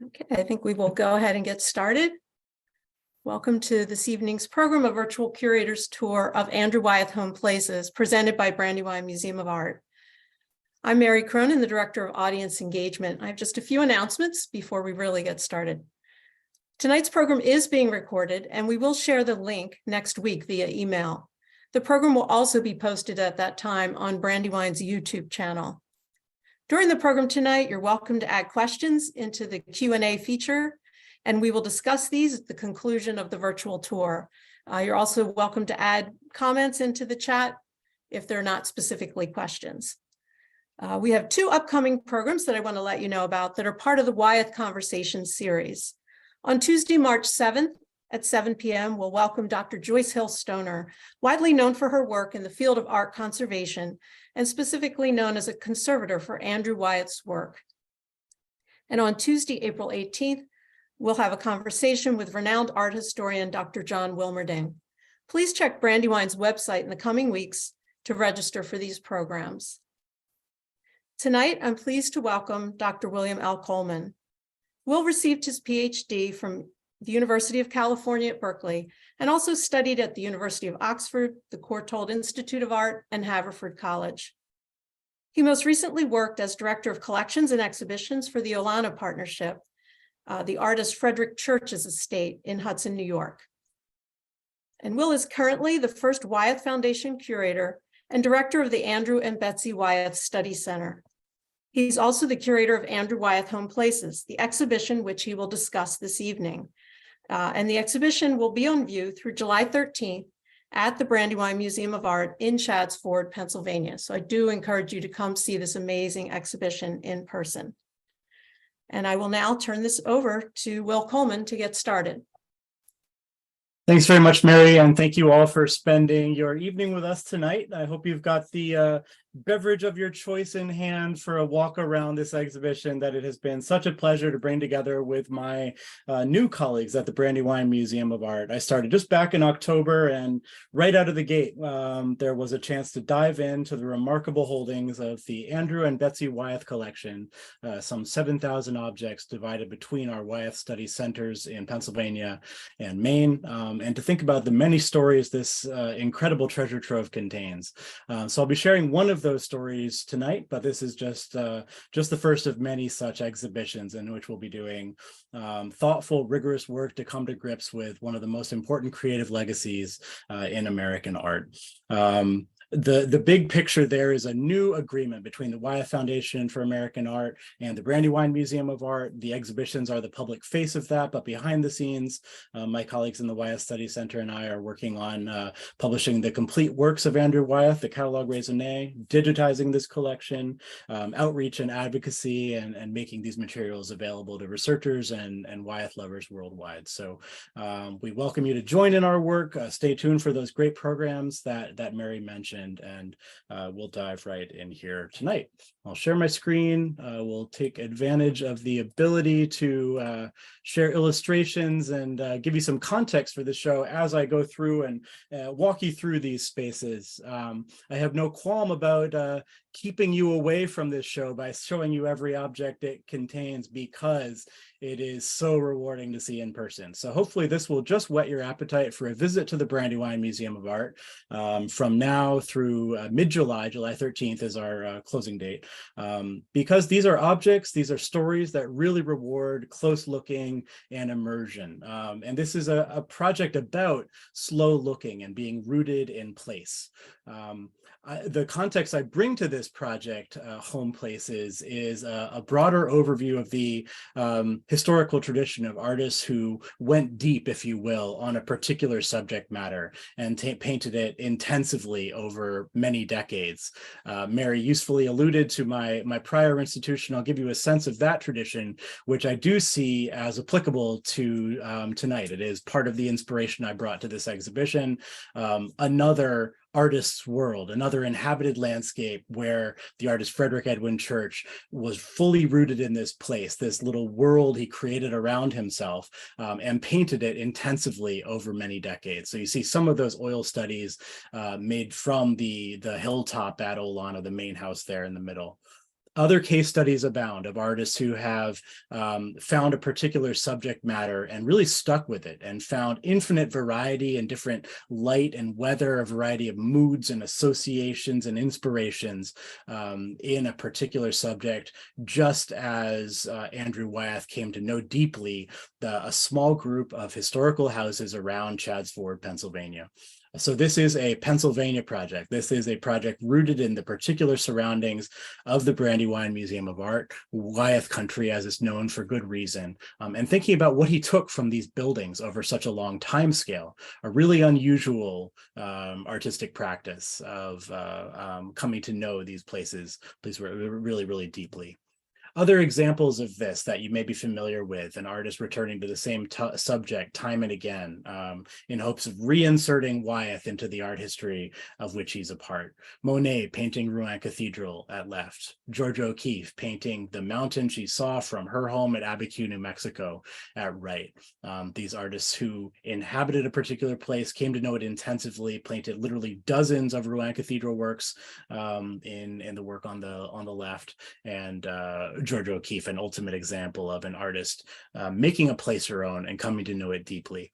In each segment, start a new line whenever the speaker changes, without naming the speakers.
Okay, I think we will go ahead and get started. Welcome to this evening's program, a virtual curator's tour of Andrew Wyeth Home Places, presented by Brandywine Museum of Art. I'm Mary Cronin, the Director of Audience Engagement. I have just a few announcements before we really get started. Tonight's program is being recorded, and we will share the link next week via email. The program will also be posted at that time on Brandywine's YouTube channel. During the program tonight, you're welcome to add questions into the Q&A feature, and we will discuss these at the conclusion of the virtual tour. You're also welcome to add comments into the chat if they're not specifically questions. We have two upcoming programs that I want to let you know about that are part of the Wyeth Conversation series. On Tuesday, March 7th at 7 p.m., we'll welcome Dr. Joyce Hill Stoner, widely known for her work in the field of art conservation, and specifically known as a conservator for Andrew Wyeth's work. And on Tuesday, April 18th, we'll have a conversation with renowned art historian, Dr. John Wilmerding. Please check Brandywine's website in the coming weeks to register for these programs. Tonight, I'm pleased to welcome Dr. William L. Coleman. Will received his PhD from the University of California at Berkeley, and also studied at the University of Oxford, the Courtauld Institute of Art, and Haverford College. He most recently worked as Director of Collections and Exhibitions for the Olano Partnership, the artist Frederick Church's estate in Hudson, New York. And Will is currently the first Wyeth Foundation curator and director of the Andrew and Betsy Wyeth Study Center. He's also the curator of Andrew Wyeth Home Places, the exhibition which he will discuss this evening. And the exhibition will be on view through July 13th at the Brandywine Museum of Art in Chadds Ford, Pennsylvania. So I do encourage you to come see this amazing exhibition in person. And I will now turn this over to Will Coleman to get started.
Thanks very much, Mary, and thank you all for spending your evening with us tonight. I hope you've got the beverage of your choice in hand for a walk around this exhibition that it has been such a pleasure to bring together with my new colleagues at the Brandywine Museum of Art. I started just back in October, and right out of the gate, there was a chance to dive into the remarkable holdings of the Andrew and Betsy Wyeth collection, some 7,000 objects divided between our Wyeth Study Centers in Pennsylvania and Maine, and to think about the many stories this incredible treasure trove contains. So I'll be sharing one of those stories tonight, but this is just the first of many such exhibitions in which we'll be doing thoughtful, rigorous work to come to grips with one of the most important creative legacies in American art. The big picture there is a new agreement between the Wyeth Foundation for American Art and the Brandywine Museum of Art. The exhibitions are the public face of that, but behind the scenes, my colleagues in the Wyeth Study Center and I are working on publishing the complete works of Andrew Wyeth, the catalog raisonné, digitizing this collection, outreach and advocacy, and making these materials available to researchers and Wyeth lovers worldwide. So we welcome you to join in our work. Stay tuned for those great programs that Mary mentioned. And we'll dive right in here tonight. I'll share my screen. We'll take advantage of the ability to share illustrations and give you some context for the show as I go through and walk you through these spaces. I have no qualm about keeping you away from this show by showing you every object it contains, because it is so rewarding to see in person. So hopefully this will just whet your appetite for a visit to the Brandywine Museum of Art from now through mid-July. July 13th is our closing date, because these are objects, these are stories that really reward close looking and immersion. And this is a project about slow looking and being rooted in place. The context I bring to this project, Home Places, is a broader overview of the historical tradition of artists who went deep, if you will, on a particular subject matter and painted it intensively over many decades. Mary usefully alluded to my prior institution. I'll give you a sense of that tradition, which I do see as applicable to tonight. It is part of the inspiration I brought to this exhibition. Another artist's world, another inhabited landscape where the artist Frederick Edwin Church was fully rooted in this place, this little world he created around himself, and painted it intensively over many decades. So you see some of those oil studies made from the hilltop at Olano, the main house there in the middle. Other case studies abound of artists who have found a particular subject matter and really stuck with it and found infinite variety and different light and weather, a variety of moods and associations and inspirations in a particular subject, just as Andrew Wyeth came to know deeply a small group of historical houses around Chadds Ford, Pennsylvania. So this is a Pennsylvania project. This is a project rooted in the particular surroundings of the Brandywine Museum of Art, Wyeth country as it's known for good reason, and thinking about what he took from these buildings over such a long time scale, a really unusual artistic practice of coming to know these places really, really deeply. Other examples of this that you may be familiar with, an artist returning to the same subject time and again in hopes of reinserting Wyeth into the art history of which he's a part. Monet painting Rouen Cathedral at left. Georgia O'Keeffe painting the mountain she saw from her home at Abiquiu, New Mexico at right. These artists who inhabited a particular place, came to know it intensively, painted literally dozens of Rouen Cathedral works in the work on the left, and Georgia O'Keeffe, an ultimate example of an artist making a place her own and coming to know it deeply.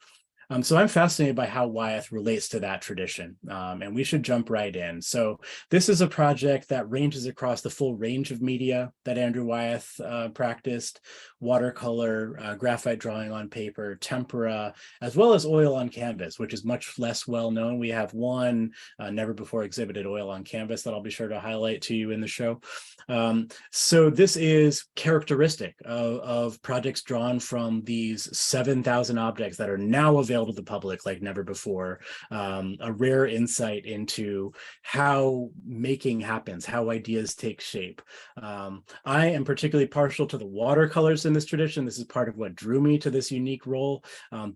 So I'm fascinated by how Wyeth relates to that tradition, and we should jump right in. So this is a project that ranges across the full range of media that Andrew Wyeth practiced: watercolor, graphite drawing on paper, tempera, as well as oil on canvas, which is much less well known. We have one never before exhibited oil on canvas that I'll be sure to highlight to you in the show. So this is characteristic of projects drawn from these 7,000 objects that are now available to the public like never before, a rare insight into how making happens, how ideas take shape. I am particularly partial to the watercolors in this tradition. This is part of what drew me to this unique role.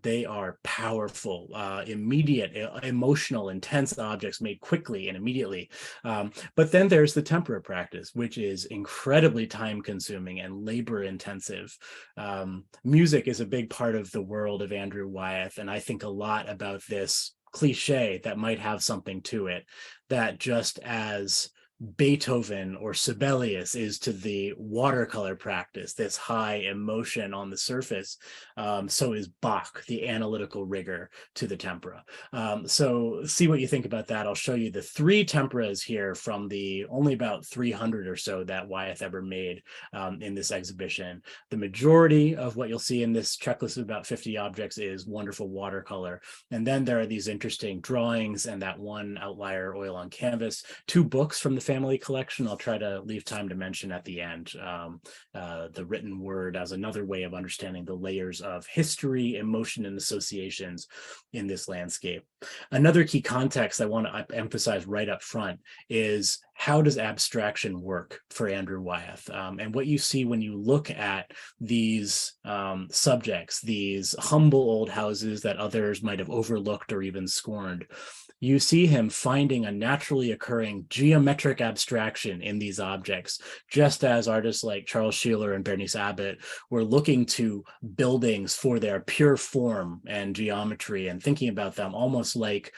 They are powerful, immediate, emotional, intense objects made quickly and immediately. But then there's the tempera practice, which is incredibly time consuming and labor intensive. Music is a big part of the world of Andrew Wyeth, and I think a lot about this cliche that might have something to it, that just as Beethoven or Sibelius is to the watercolor practice, this high emotion on the surface, so is Bach, the analytical rigor, to the tempera. So see what you think about that. I'll show you the 3 temperas here from the only about 300 or so that Wyeth ever made in this exhibition. The majority of what you'll see in this checklist of about 50 objects is wonderful watercolor. And then there are these interesting drawings and that one outlier oil on canvas, 2 books from the family collection I'll try to leave time to mention at the end. The written word as another way of understanding the layers of history, emotion, and associations in this landscape. Another key context I want to emphasize right up front is how does abstraction work for Andrew Wyeth? And what you see when you look at these subjects, these humble old houses that others might have overlooked or even scorned, you see him finding a naturally occurring geometric abstraction in these objects, just as artists like Charles Sheeler and Bernice Abbott were looking to buildings for their pure form and geometry and thinking about them almost like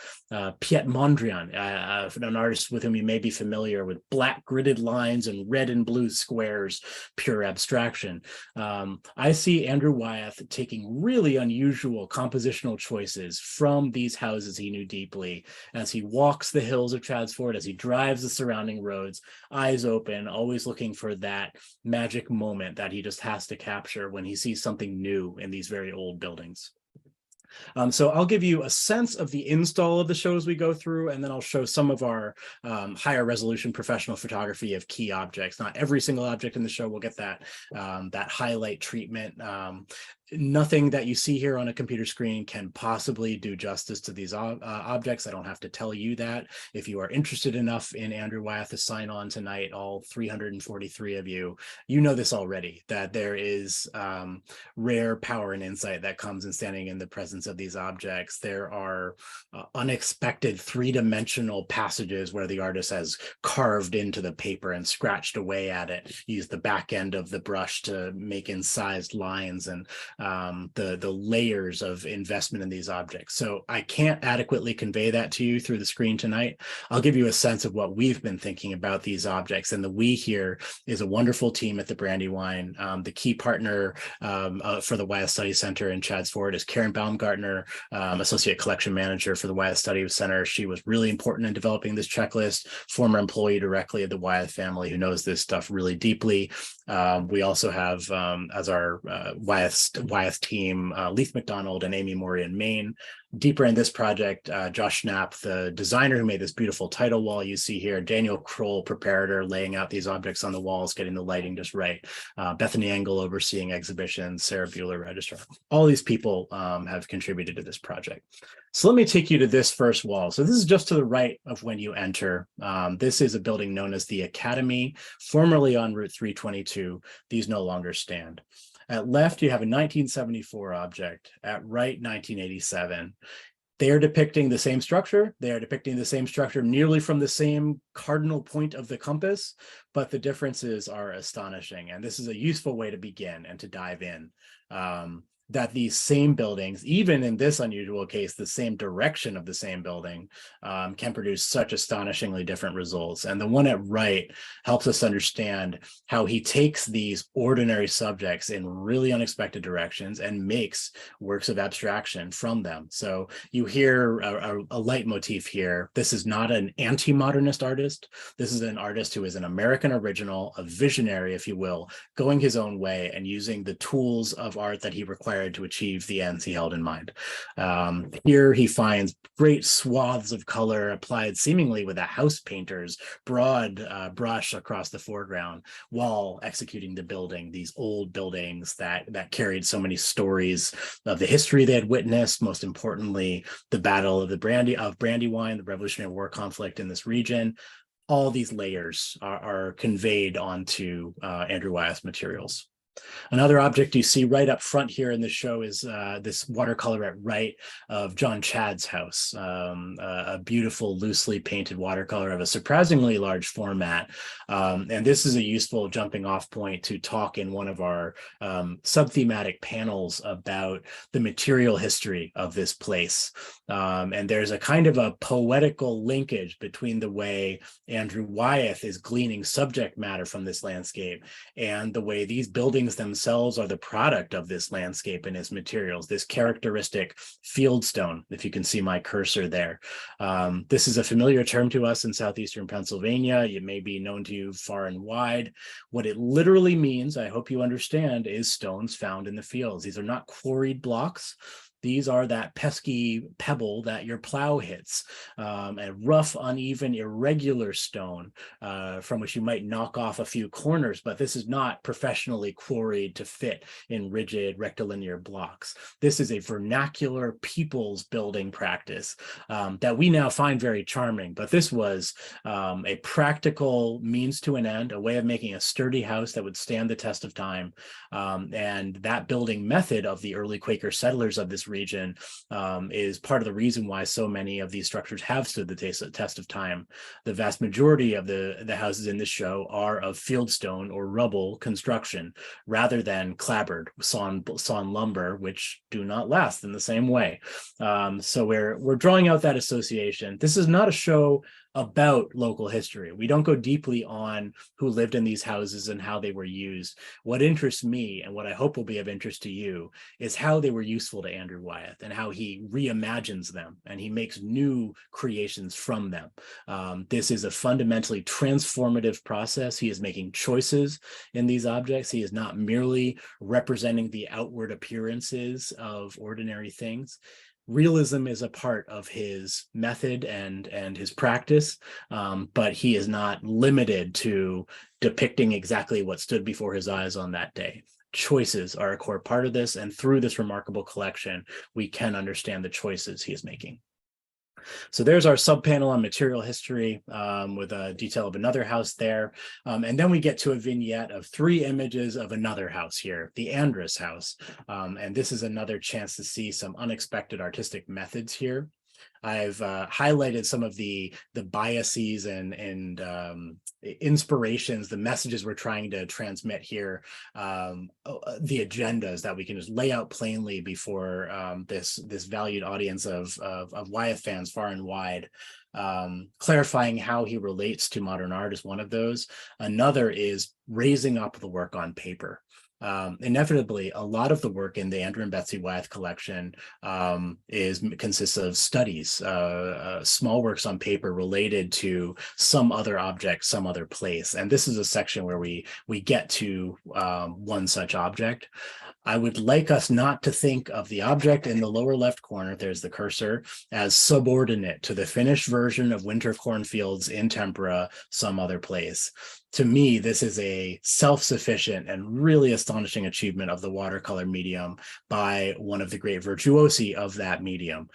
Piet Mondrian, an artist with whom you may be familiar, with black gridded lines and red and blue squares, pure abstraction. I see Andrew Wyeth taking really unusual compositional choices from these houses he knew deeply as he walks the hills of Chadds Ford, as he drives the surrounding roads, eyes open, always looking for that magic moment that he just has to capture when he sees something new in these very old buildings. So I'll give you a sense of the install of the show as we go through, and then I'll show some of our higher resolution professional photography of key objects. Not every single object in the show will get that, that highlight treatment. Nothing that you see here on a computer screen can possibly do justice to these objects. I don't have to tell you that. If you are interested enough in Andrew Wyeth to sign on tonight, all 343 of you, you know this already, that there is rare power and insight that comes in standing in the presence of these objects. There are unexpected 3-dimensional passages where the artist has carved into the paper and scratched away at it, used the back end of the brush to make incised lines, and the layers of investment in these objects. So I can't adequately convey that to you through the screen tonight. I'll give you a sense of what we've been thinking about these objects. And the we here is a wonderful team at the Brandywine. The key partner for the Wyeth Study Center in Chadds Ford is Karen Baumgartner, Associate Collection Manager for the Wyeth Study Center. She was really important in developing this checklist, former employee directly of the Wyeth family who knows this stuff really deeply. We also have as our Wyeth team, Leith McDonald and Amy Maury in Maine. Deeper in this project, Josh Schnapp, the designer who made this beautiful title wall you see here, Daniel Kroll, preparator, laying out these objects on the walls, getting the lighting just right, Bethany Engel overseeing exhibitions, Sarah Bueller, registrar. All these people have contributed to this project. So let me take you to this first wall. So this is just to the right of when you enter. This is a building known as the Academy, formerly on Route 322. These no longer stand. At left, you have a 1974 object. At right, 1987. They are depicting the same structure. They are depicting the same structure nearly from the same cardinal point of the compass, but the differences are astonishing. And this is a useful way to begin and to dive in. That these same buildings, even in this unusual case, the same direction of the same building, can produce such astonishingly different results. And the one at right helps us understand how he takes these ordinary subjects in really unexpected directions and makes works of abstraction from them. So you hear a leitmotif here. This is not an anti-modernist artist. This is an artist who is an American original, a visionary, if you will, going his own way and using the tools of art that he required to achieve the ends he held in mind. Here he finds great swaths of color applied seemingly with a house painter's broad brush across the foreground while executing the building, these old buildings that carried so many stories of the history they had witnessed, most importantly, the Battle of Brandywine, the Revolutionary War conflict in this region. All these layers are conveyed onto Andrew Wyeth's materials. Another object you see right up front here in the show is this watercolor at right of John Chadd's house, a beautiful loosely painted watercolor of a surprisingly large format. And this is a useful jumping off point to talk in one of our subthematic panels about the material history of this place. And there's a kind of a poetical linkage between the way Andrew Wyeth is gleaning subject matter from this landscape and the way these buildings themselves are the product of this landscape and its materials, this characteristic fieldstone, if you can see my cursor there. This is a familiar term to us in southeastern Pennsylvania. It may be known to you far and wide. What it literally means, I hope you understand, is stones found in the fields. These are not quarried blocks. These are that pesky pebble that your plow hits, a rough, uneven, irregular stone from which you might knock off a few corners, but this is not professionally quarried to fit in rigid rectilinear blocks. This is a vernacular people's building practice that we now find very charming, but this was a practical means to an end, a way of making a sturdy house that would stand the test of time. And that building method of the early Quaker settlers of this region is part of the reason why so many of these structures have stood the test of time. The vast majority of the houses in this show are of fieldstone or rubble construction rather than clapboard sawn lumber, which do not last in the same way. So we're drawing out that association. This is not a show about local history. We don't go deeply on who lived in these houses and how they were used. What interests me, and what I hope will be of interest to you, is how they were useful to Andrew Wyeth and how he reimagines them and he makes new creations from them. This is a fundamentally transformative process. He is making choices in these objects. He is not merely representing the outward appearances of ordinary things. Realism is a part of his method and his practice, but he is not limited to depicting exactly what stood before his eyes on that day. Choices are a core part of this, and through this remarkable collection, we can understand the choices he is making. So there's our subpanel on material history with a detail of another house there. And then we get to a vignette of 3 images of another house here, the Andrus house. And this is another chance to see some unexpected artistic methods here. I've highlighted some of the biases and inspirations, the messages we're trying to transmit here, the agendas that we can just lay out plainly before this valued audience of Wyeth fans far and wide. Clarifying how he relates to modern art is one of those. Another is raising up the work on paper. Inevitably, a lot of the work in the Andrew and Betsy Wyeth collection consists of studies, small works on paper related to some other object, some other place. And this is a section where we get to one such object. I would like us not to think of the object in the lower left corner, there's the cursor, as subordinate to the finished version of Winter Cornfields in Tempera, some other place. To me, this is a self-sufficient and really astonishing achievement of the watercolor medium by one of the great virtuosi of that medium.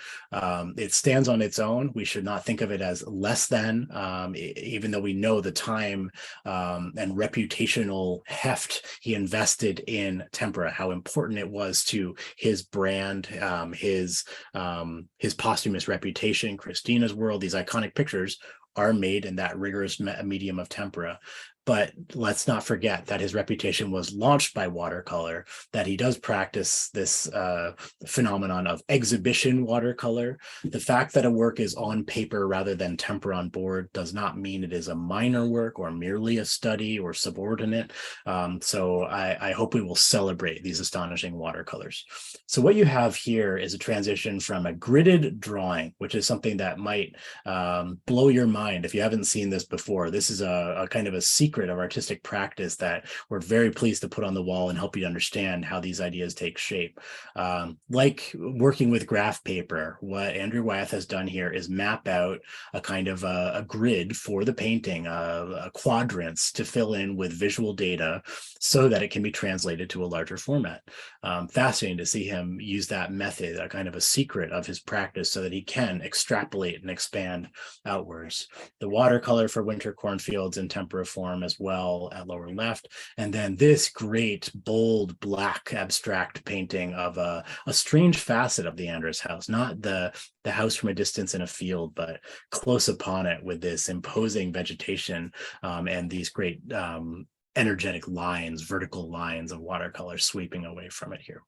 It stands on its own. We should not think of it as less than, even though we know the time and reputational heft he invested in Tempera, how important it was to his brand, his posthumous reputation, Christina's World. These iconic pictures are made in that rigorous medium of tempera. But let's not forget that his reputation was launched by watercolor, that he does practice this phenomenon of exhibition watercolor. The fact that a work is on paper rather than tempera on board does not mean it is a minor work or merely a study or subordinate. So I hope we will celebrate these astonishing watercolors. So what you have here is a transition from a gridded drawing, which is something that might blow your mind if you haven't seen this before. This is a kind of a secret of artistic practice that we're very pleased to put on the wall and help you understand how these ideas take shape. Like working with graph paper, what Andrew Wyeth has done here is map out a kind of a grid for the painting, quadrants to fill in with visual data so that it can be translated to a larger format. Fascinating to see him use that method, a kind of a secret of his practice, so that he can extrapolate and expand outwards. The watercolor for Winter Cornfields in tempera form as well at lower left, and then this great bold black abstract painting of a strange facet of the Andrus house, not the house from a distance in a field, but close upon it with this imposing vegetation and these great energetic lines, vertical lines of watercolor sweeping away from it here.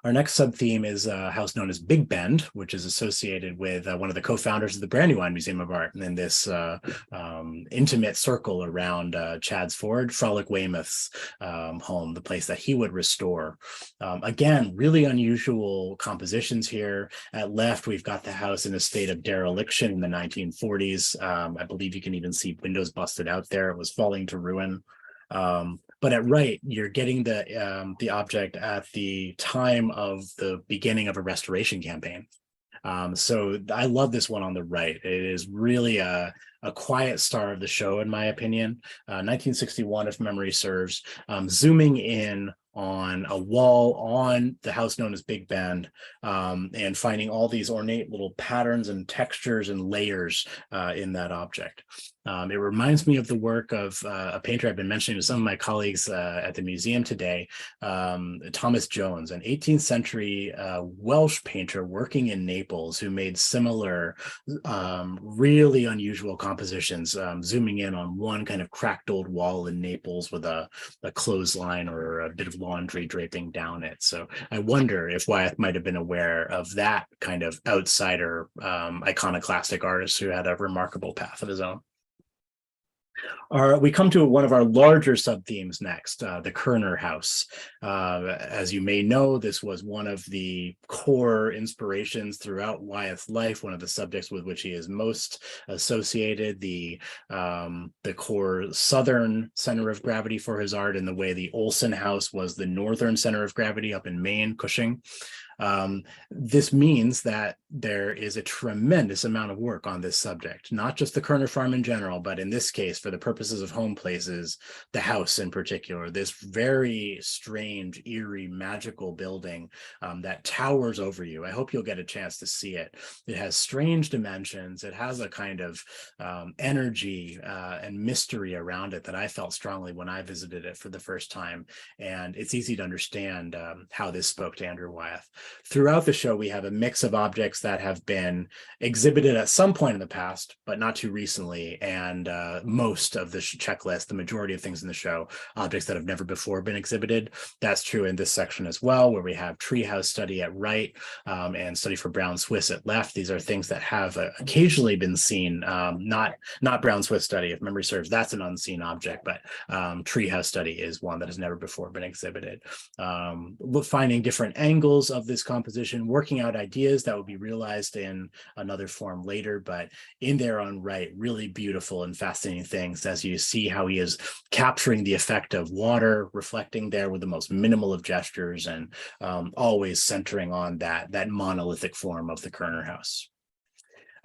Our next sub-theme is a house known as Big Bend, which is associated with one of the co-founders of the Brandywine Museum of Art, and in this intimate circle around Chad's Ford, Frolic Weymouth's home, the place that he would restore. Again, really unusual compositions here. At left, we've got the house in a state of dereliction in the 1940s. I believe you can even see windows busted out there. It was falling to ruin. But at right, you're getting the object at the time of the beginning of a restoration campaign. So I love this one on the right. It is really a quiet star of the show, in my opinion. 1961, if memory serves, zooming in on a wall on the house known as Big Bend, and finding all these ornate little patterns and textures and layers in that object. It reminds me of the work of a painter I've been mentioning to some of my colleagues at the museum today, Thomas Jones, an 18th century Welsh painter working in Naples who made similar really unusual compositions, zooming in on one kind of cracked old wall in Naples with a clothesline or a bit of laundry draping down it. So I wonder if Wyeth might have been aware of that kind of outsider iconoclastic artist who had a remarkable path of his own. We come to one of our larger sub-themes next, the Kerner house. As you may know, this was one of the core inspirations throughout Wyeth's life, one of the subjects with which he is most associated, the core southern center of gravity for his art, in the way the Olson house was the northern center of gravity up in Maine, Cushing. This means that there is a tremendous amount of work on this subject, not just the Kerner farm in general, but in this case, for the purposes of home places, the house in particular, this very strange strange, eerie, magical building that towers over you. I hope you'll get a chance to see it. It has strange dimensions. It has a kind of energy and mystery around it that I felt strongly when I visited it for the first time. And it's easy to understand how this spoke to Andrew Wyeth. Throughout the show, we have a mix of objects that have been exhibited at some point in the past, but not too recently. And most of the checklist, the majority of things in the show, objects that have never before been exhibited. That's true in this section as well, where we have treehouse study at right and study for brown Swiss at left. These are things that have occasionally been seen, not brown Swiss study, if memory serves, that's an unseen object, but treehouse study is one that has never before been exhibited. Finding different angles of this composition, working out ideas that will be realized in another form later, but in their own right, really beautiful and fascinating things as you see how he is capturing the effect of water reflecting there with the most minimal of gestures, and always centering on that monolithic form of the Kerner house.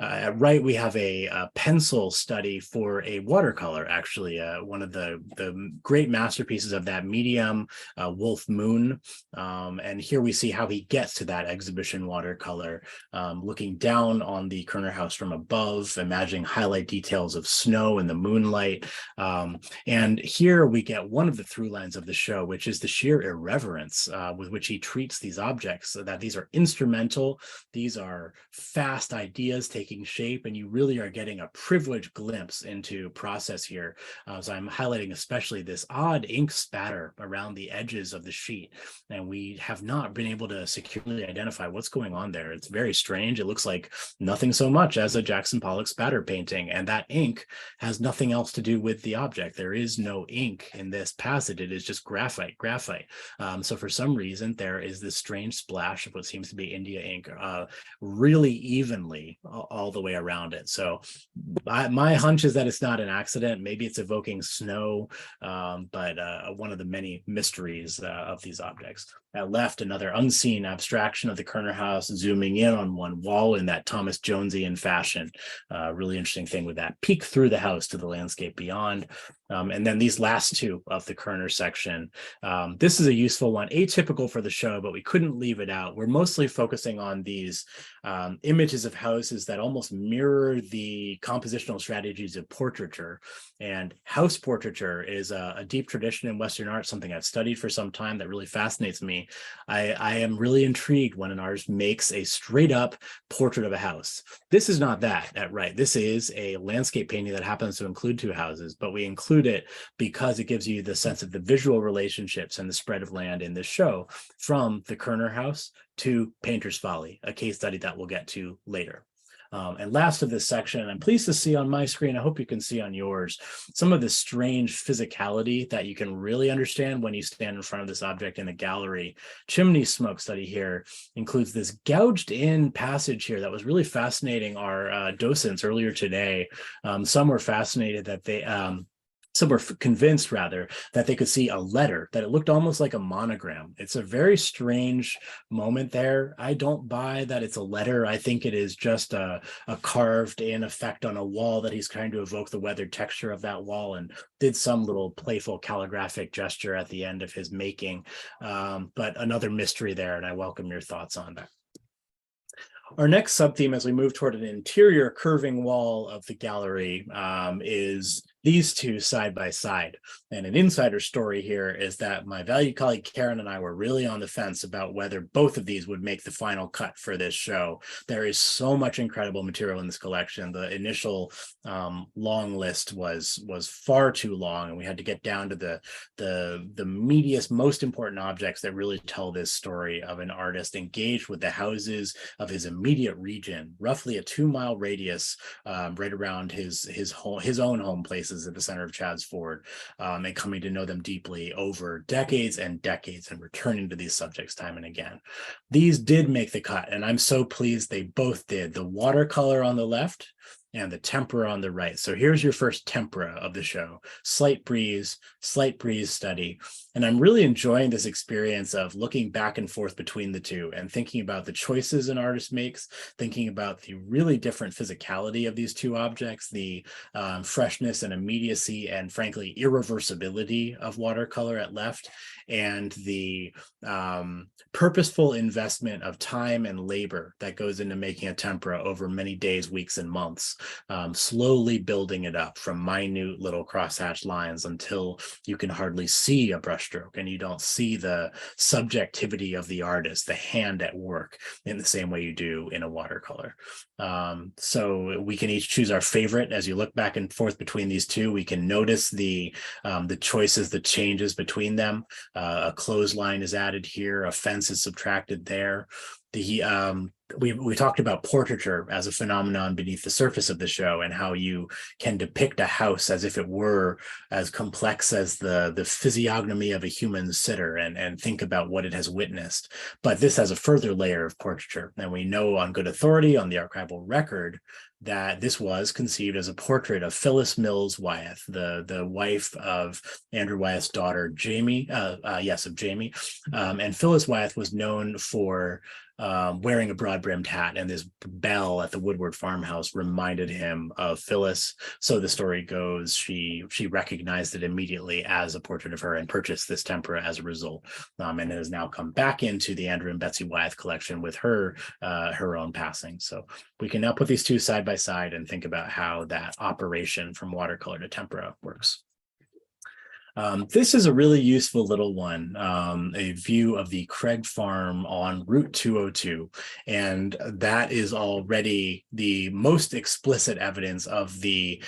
At right, we have a pencil study for a watercolor, actually, one of the great masterpieces of that medium, Wolf Moon. And here we see how he gets to that exhibition watercolor, looking down on the Kerner house from above, imagining highlight details of snow in the moonlight. And here we get one of the through lines of the show, which is the sheer irreverence with which he treats these objects, so that these are instrumental, these are fast ideas taking shape, and you really are getting a privileged glimpse into process here. So I'm highlighting especially this odd ink spatter around the edges of the sheet, and we have not been able to securely identify what's going on there. It's very strange. It looks like nothing so much as a Jackson Pollock spatter painting, and that ink has nothing else to do with the object. There is no ink in this passage. It is just graphite. So for some reason, there is this strange splash of what seems to be India ink really evenly all the way around it. So my hunch is that it's not an accident. Maybe it's evoking snow, but one of the many mysteries of these objects. At left, another unseen abstraction of the Kerner house, zooming in on one wall in that Thomas Jonesian fashion. Really interesting thing with that peek through the house to the landscape beyond. And then these last two of the Kerner section. This is a useful one, atypical for the show, but we couldn't leave it out. We're mostly focusing on these images of houses that almost mirror the compositional strategies of portraiture. And house portraiture is a deep tradition in Western art, something I've studied for some time that really fascinates me. I am really intrigued when an artist makes a straight up portrait of a house. This is not that at right. This is a landscape painting that happens to include two houses, but we include it because it gives you the sense of the visual relationships and the spread of land in this show, from the Kerner house to Painter's Folly, a case study that we'll get to later. And last of this section, I'm pleased to see on my screen, I hope you can see on yours, some of the strange physicality that you can really understand when you stand in front of this object in a gallery. Chimney smoke study here includes this gouged in passage here that was really fascinating our docents earlier today. Some were fascinated that they some were convinced rather that they could see a letter, that it looked almost like a monogram. It's a very strange moment there. I don't buy that it's a letter. I think it is just a carved in effect on a wall that he's trying to evoke the weathered texture of that wall, and did some little playful calligraphic gesture at the end of his making. But another mystery there, and I welcome your thoughts on that. Our next subtheme, as we move toward an interior curving wall of the gallery, is these two side by side. And an insider story here is that my valued colleague Karen and I were really on the fence about whether both of these would make the final cut for this show. There is so much incredible material in this collection. The initial long list was far too long, and we had to get down to the meatiest, most important objects that really tell this story of an artist engaged with the houses of his immediate region, roughly a 2-mile radius, right around his own home places at the center of Chadds Ford, and coming to know them deeply over decades and decades, and returning to these subjects time and again. These did make the cut, and I'm so pleased they both did. The watercolor on the left and the tempera on the right. So here's your first tempera of the show, slight breeze study. And I'm really enjoying this experience of looking back and forth between the two and thinking about the choices an artist makes, thinking about the really different physicality of these two objects, the freshness and immediacy and frankly irreversibility of watercolor at left, and the purposeful investment of time and labor that goes into making a tempera over many days, weeks, and months, slowly building it up from minute little crosshatched lines until you can hardly see a brushstroke and you don't see the subjectivity of the artist, the hand at work, in the same way you do in a watercolor. So we can each choose our favorite. As you look back and forth between these two, we can notice the choices, the changes between them. A clothesline is added here, a fence is subtracted there. We talked about portraiture as a phenomenon beneath the surface of the show, and how you can depict a house as if it were as complex as the physiognomy of a human sitter, and think about what it has witnessed. But this has a further layer of portraiture, and we know on good authority on the archival record that this was conceived as a portrait of Phyllis Mills Wyeth, the wife of Andrew Wyeth's daughter, Jamie. Of Jamie. And Phyllis Wyeth was known for wearing a broad-brimmed hat, and this bell at the Woodward farmhouse reminded him of Phyllis. So the story goes, she recognized it immediately as a portrait of her and purchased this tempera as a result. And it has now come back into the Andrew and Betsy Wyeth collection with her own passing. So we can now put these two side by side and think about how that operation from watercolor to tempera works. This is a really useful little one, a view of the Craig Farm on Route 202, and that is already the most explicit evidence of the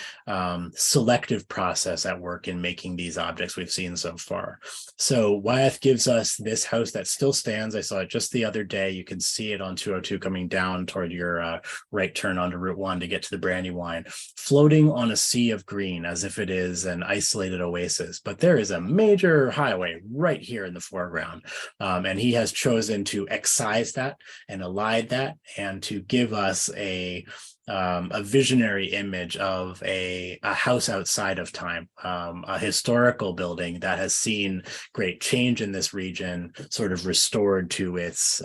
selective process at work in making these objects we've seen so far. So Wyeth gives us this house that still stands. I saw it just the other day. You can see it on 202 coming down toward your right turn onto Route 1 to get to the Brandywine, floating on a sea of green as if it is an isolated oasis. But there is a major highway right here in the foreground. And he has chosen to excise that and elide that, and to give us a visionary image of a house outside of time, a historical building that has seen great change in this region, sort of restored to its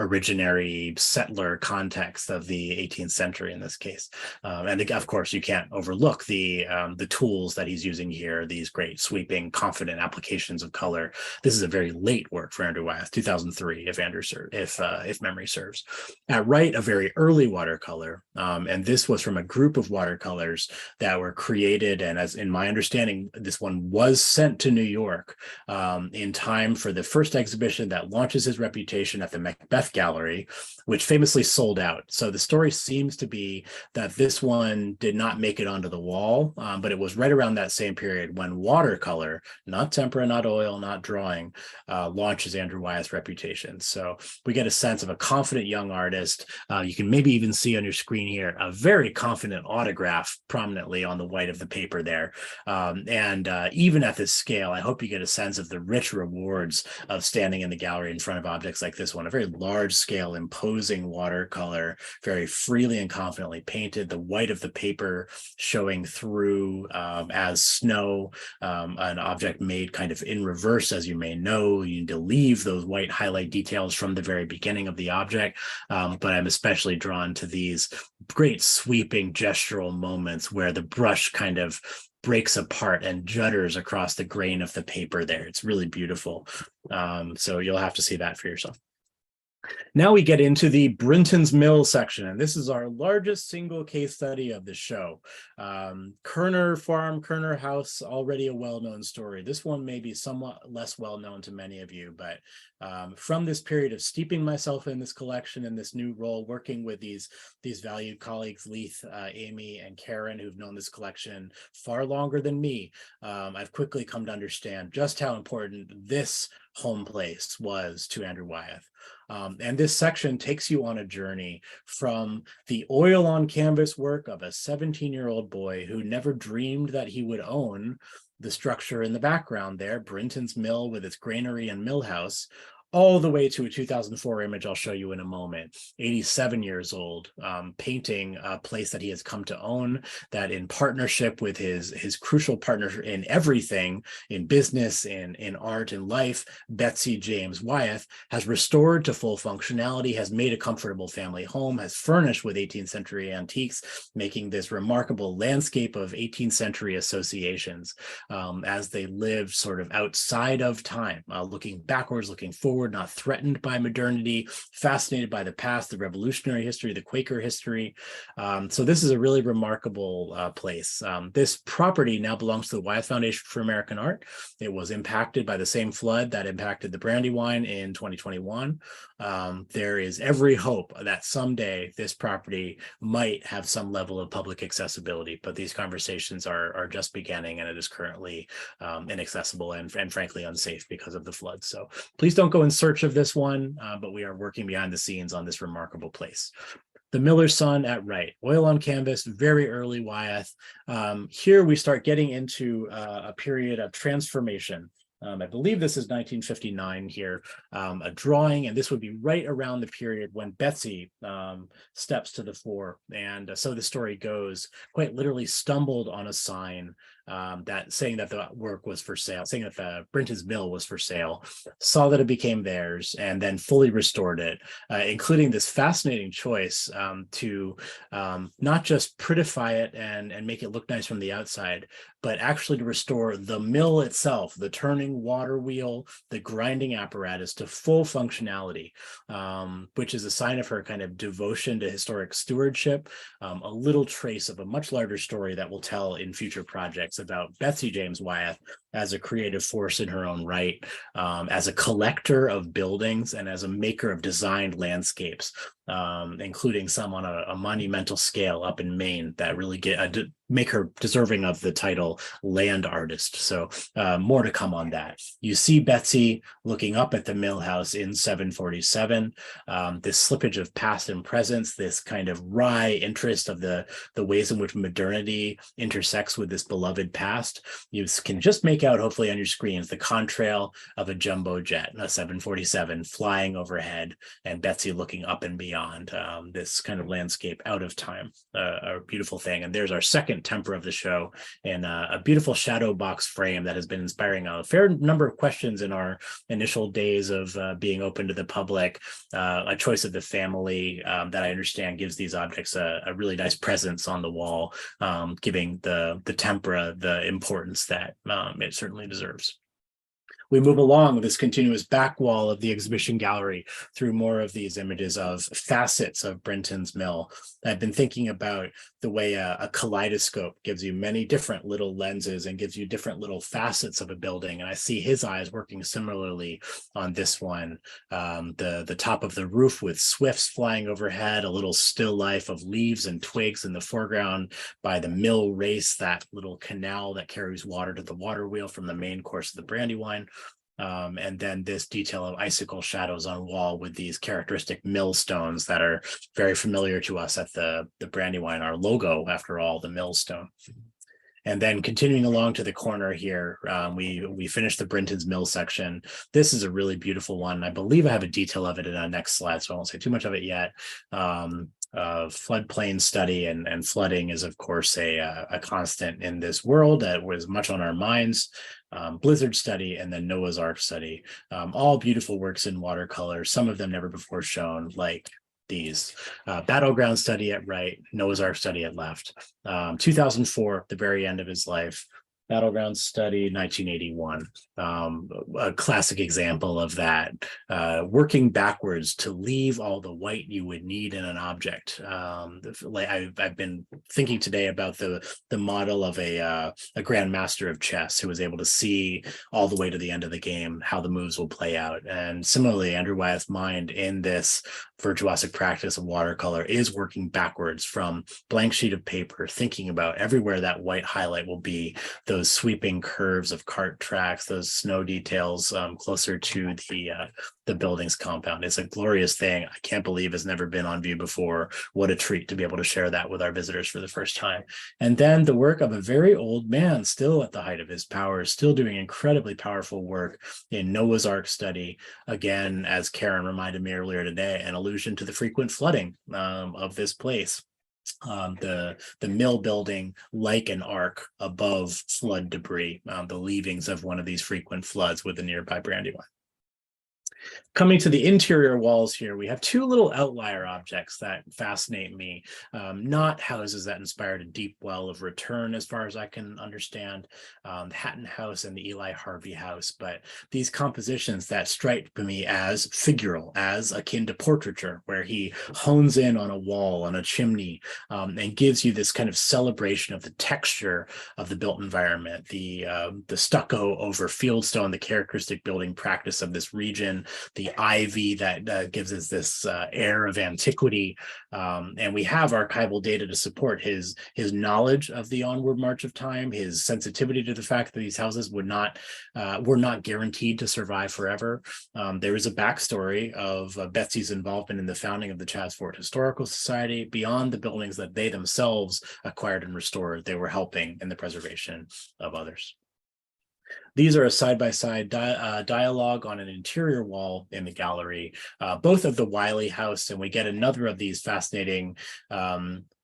originary settler context of the 18th century in this case. And of course, you can't overlook the tools that he's using here, these great sweeping, confident applications of color. This is a very late work for Andrew Wyeth, 2003, if memory serves. At right, a very early watercolor, and this was from a group of watercolors that were created, and as in my understanding, this one was sent to New York in time for the first exhibition that launches his reputation at the Macbeth Gallery, which famously sold out. So the story seems to be that this one did not make it onto the wall, but it was right around that same period when watercolor, not tempera, not oil, not drawing, launches Andrew Wyeth's reputation. So we get a sense of a confident young artist. You can maybe even see on your screen here a very confident autograph prominently on the white of the paper there. Even at this scale, I hope you get a sense of the rich rewards of standing in the gallery in front of objects like this one, a very large scale, imposing watercolor, very freely and confidently painted, the white of the paper showing through as snow, an object made kind of in reverse, as you may know. You need to leave those white highlight details from the very beginning of the object, but I'm especially drawn to these great sweeping gestural moments where the brush kind of breaks apart and judders across the grain of the paper there. It's really beautiful. So you'll have to see that for yourself. Now we get into the Brinton's Mill section, and this is our largest single case study of the show. Kerner Farm, Kerner House, already a well-known story. This one may be somewhat less well-known to many of you, but from this period of steeping myself in this collection in this new role, working with these valued colleagues, Leith, Amy, and Karen, who've known this collection far longer than me, I've quickly come to understand just how important this home place was to Andrew Wyeth. And this section takes you on a journey from the oil on canvas work of a 17-year-old boy who never dreamed that he would own the structure in the background there, Brinton's Mill with its granary and mill house, all the way to a 2004 image I'll show you in a moment. 87 years old, painting a place that he has come to own, that in partnership with his crucial partner in everything, in business, in art, in life, Betsy James Wyeth, has restored to full functionality, has made a comfortable family home, has furnished with 18th century antiques, making this remarkable landscape of 18th century associations as they lived sort of outside of time, looking backwards, looking forward, not threatened by modernity, fascinated by the past, the revolutionary history, the Quaker history. So this is a really remarkable place. This property now belongs to the Wyeth Foundation for American Art. It was impacted by the same flood that impacted the Brandywine in 2021. There is every hope that someday this property might have some level of public accessibility, but these conversations are just beginning, and it is currently inaccessible and frankly unsafe because of the flood. So please don't go in search of this one, but we are working behind the scenes on this remarkable place. The Miller's Son at Wright, oil on canvas, very early Wyeth. Here we start getting into a period of transformation. I believe this is 1959 here, a drawing, and this would be right around the period when Betsy steps to the fore. And so the story goes, quite literally stumbled on a sign that saying that the work was for sale, saying that the Brinton's Mill was for sale, saw that it became theirs, and then fully restored it, including this fascinating choice to not just prettify it and make it look nice from the outside, but actually to restore the mill itself, the turning water wheel, the grinding apparatus to full functionality, which is a sign of her kind of devotion to historic stewardship, a little trace of a much larger story that we'll tell in future projects about Betsy James Wyeth as a creative force in her own right, as a collector of buildings and as a maker of designed landscapes, including some on a monumental scale up in Maine that really make her deserving of the title land artist. So more to come on that. You see Betsy looking up at the mill house in 747, this slippage of past and presence, this kind of wry interest of the ways in which modernity intersects with this beloved past. You can just make out, hopefully on your screens, the contrail of a jumbo jet, a 747 flying overhead, and Betsy looking up and beyond this kind of landscape out of time, a beautiful thing. And there's our second temper of the show in a beautiful shadow box frame that has been inspiring a fair number of questions in our initial days of being open to the public, a choice of the family that I understand gives these objects a really nice presence on the wall, giving the tempera the importance that it certainly deserves. We move along with this continuous back wall of the exhibition gallery through more of these images of facets of Brinton's Mill. I've been thinking about the way a kaleidoscope gives you many different little lenses and gives you different little facets of a building. And I see his eyes working similarly on this one. The top of the roof with swifts flying overhead, a little still life of leaves and twigs in the foreground by the mill race, that little canal that carries water to the water wheel from the main course of the Brandywine. And then this detail of icicle shadows on wall with these characteristic millstones that are very familiar to us at the Brandywine, our logo, after all, the millstone. And then continuing along to the corner here, we finished the Brinton's Mill section. This is a really beautiful one. I believe I have a detail of it in our next slide, so I won't say too much of it yet. Floodplain study and flooding is, of course, a constant in this world that was much on our minds. Blizzard study and then Noah's Ark study, all beautiful works in watercolor, some of them never before shown, like these. Battleground study at right, Noah's Ark study at left. 2004, the very end of his life. Battleground study, 1981, a classic example of that, working backwards to leave all the white you would need in an object. I've been thinking today about the model of a grandmaster of chess who was able to see all the way to the end of the game how the moves will play out. And similarly, Andrew Wyeth's mind in this virtuosic practice of watercolor is working backwards from blank sheet of paper, thinking about everywhere that white highlight will be, those those sweeping curves of cart tracks, those snow details closer to the building's compound. It's a glorious thing. I can't believe it's never been on view before. What a treat to be able to share that with our visitors for the first time. And then the work of a very old man, still at the height of his powers, still doing incredibly powerful work in Noah's Ark study. Again, as Karen reminded me earlier today, an allusion to the frequent flooding of this place. The mill building like an ark above flood debris, the leavings of one of these frequent floods with the nearby Brandywine. Coming to the interior walls here, we have two little outlier objects that fascinate me, not houses that inspired a deep well of return as far as I can understand, the Hatton House and the Eli Harvey House, but these compositions that strike me as figural, as akin to portraiture, where he hones in on a wall, on a chimney, and gives you this kind of celebration of the texture of the built environment, the stucco over fieldstone, the characteristic building practice of this region, the ivy that gives us this air of antiquity, and we have archival data to support his knowledge of the onward march of time, his sensitivity to the fact that these houses were not guaranteed to survive forever. There is a backstory of Betsy's involvement in the founding of the Chas Ford Historical Society. Beyond the buildings that they themselves acquired and restored, they were helping in the preservation of others. These are a side-by-side dialogue on an interior wall in the gallery, both of the Wiley house, and we get another of these fascinating,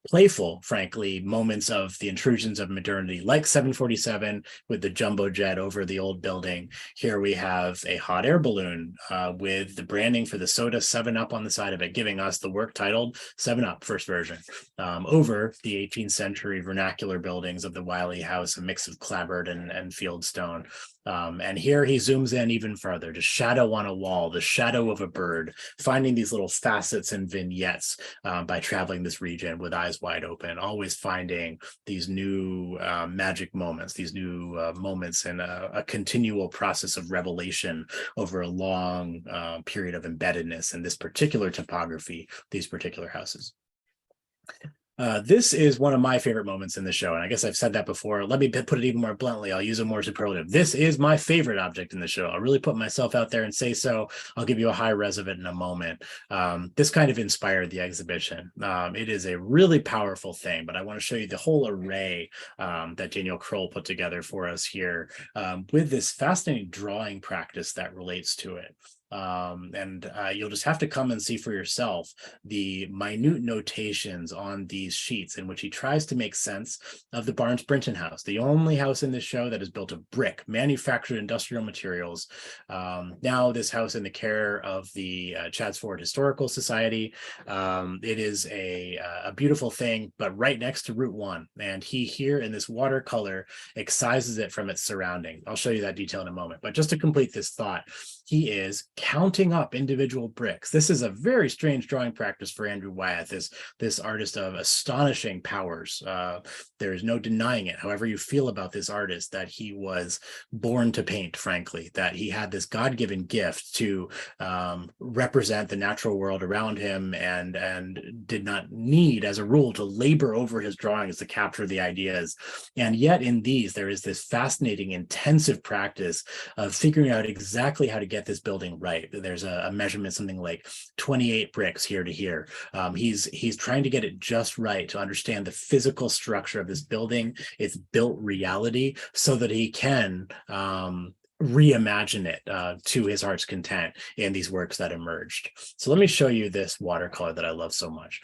playful, frankly, moments of the intrusions of modernity, like 747 with the jumbo jet over the old building. Here we have a hot air balloon with the branding for the soda 7-Up on the side of it, giving us the work titled 7-Up, first version, over the 18th century vernacular buildings of the Wiley house, a mix of clapboard and fieldstone. And here he zooms in even further, to shadow on a wall, the shadow of a bird, finding these little facets and vignettes by traveling this region with eyes wide open, always finding these new magic moments, these new moments in a continual process of revelation over a long period of embeddedness in this particular topography, these particular houses. This is one of my favorite moments in the show, and I guess I've said that before. Let me put it even more bluntly. I'll use a more superlative. This is my favorite object in the show. I'll really put myself out there and say so. I'll give you a high res of it in a moment. This kind of inspired the exhibition. It is a really powerful thing, but I want to show you the whole array that Daniel Kroll put together for us here with this fascinating drawing practice that relates to it. You'll just have to come and see for yourself the minute notations on these sheets in which he tries to make sense of the Barnes Brinton house, the only house in this show that is built of brick, manufactured industrial materials. Now this house in the care of the Chas Ford Historical Society. It is a beautiful thing, but right next to Route 1. And he here in this watercolor excises it from its surrounding. I'll show you that detail in a moment. But just to complete this thought, he is counting up individual bricks. This is a very strange drawing practice for Andrew Wyeth, this artist of astonishing powers. There is no denying it, however you feel about this artist, that he was born to paint, frankly, that he had this God-given gift to represent the natural world around him and did not need, as a rule, to labor over his drawings to capture the ideas. And yet in these, there is this fascinating, intensive practice of figuring out exactly how to get this building right. There's a measurement, something like 28 bricks here to here. He's trying to get it just right to understand the physical structure of this building, its built reality, so that he can reimagine it to his heart's content in these works that emerged. So let me show you this watercolor that I love so much.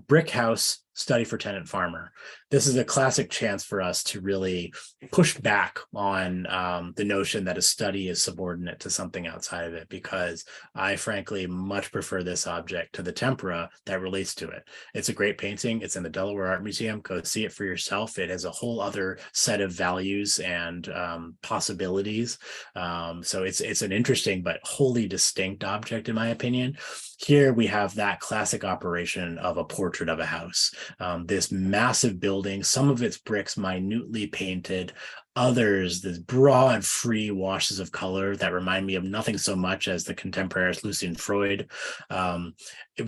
Brick House, Study for Tenant Farmer. This is a classic chance for us to really push back on the notion that a study is subordinate to something outside of it, because I frankly much prefer this object to the tempera that relates to it. It's a great painting. It's in the Delaware Art Museum. Go see it for yourself. It has a whole other set of values and possibilities. So it's an interesting but wholly distinct object, in my opinion. Here we have that classic operation of a portrait of a house. This massive building, some of its bricks minutely painted, Others, the broad, free washes of color that remind me of nothing so much as the contemporaries Lucian Freud,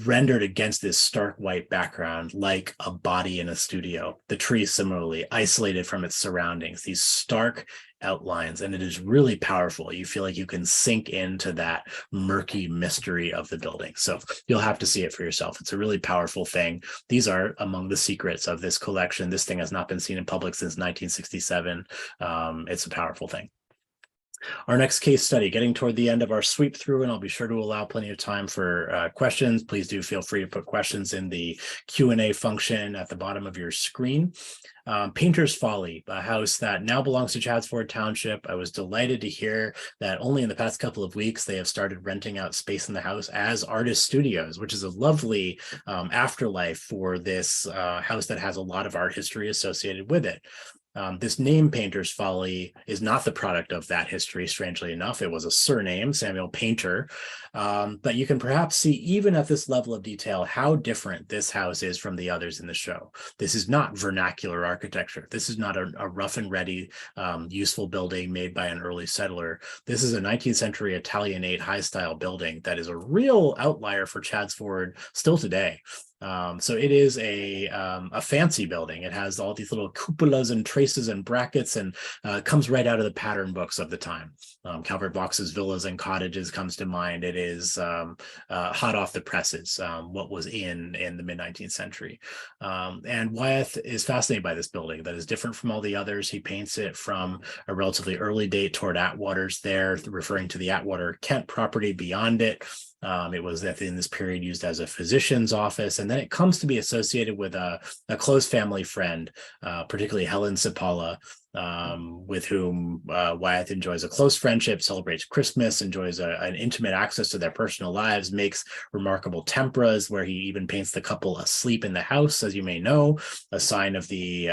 rendered against this stark white background like a body in a studio. The tree similarly isolated from its surroundings, these stark outlines, and it is really powerful. You feel like you can sink into that murky mystery of the building. So you'll have to see it for yourself. It's a really powerful thing. These are among the secrets of this collection. This thing has not been seen in public since 1967. It's a powerful thing. Our next case study, getting toward the end of our sweep through, and I'll be sure to allow plenty of time for questions. Please do feel free to put questions in the Q&A function at the bottom of your screen. Painter's Folly, a house that now belongs to Chadsford Township. I was delighted to hear that only in the past couple of weeks they have started renting out space in the house as artist studios, which is a lovely afterlife for this house that has a lot of art history associated with it. This name Painter's Folly is not the product of that history, strangely enough. It was a surname, Samuel Painter. But you can perhaps see, even at this level of detail, how different this house is from the others in the show. This is not vernacular architecture. This is not a rough and ready, useful building made by an early settler. This is a 19th century Italianate high-style building that is a real outlier for Chadsford still today. So it is a fancy building. It has all these little cupolas and traces and brackets, and comes right out of the pattern books of the time. Calvert Vaux's Villas and Cottages comes to mind. It is hot off the presses, what was in the mid-19th century. And Wyeth is fascinated by this building that is different from all the others. He paints it from a relatively early date toward Atwater's there, referring to the Atwater Kent property beyond it. It was in this period used as a physician's office, and then it comes to be associated with a close family friend, particularly Helen Sipala, with whom Wyeth enjoys a close friendship, celebrates Christmas, enjoys an intimate access to their personal lives, makes remarkable temperas where he even paints the couple asleep in the house, as you may know, a sign of the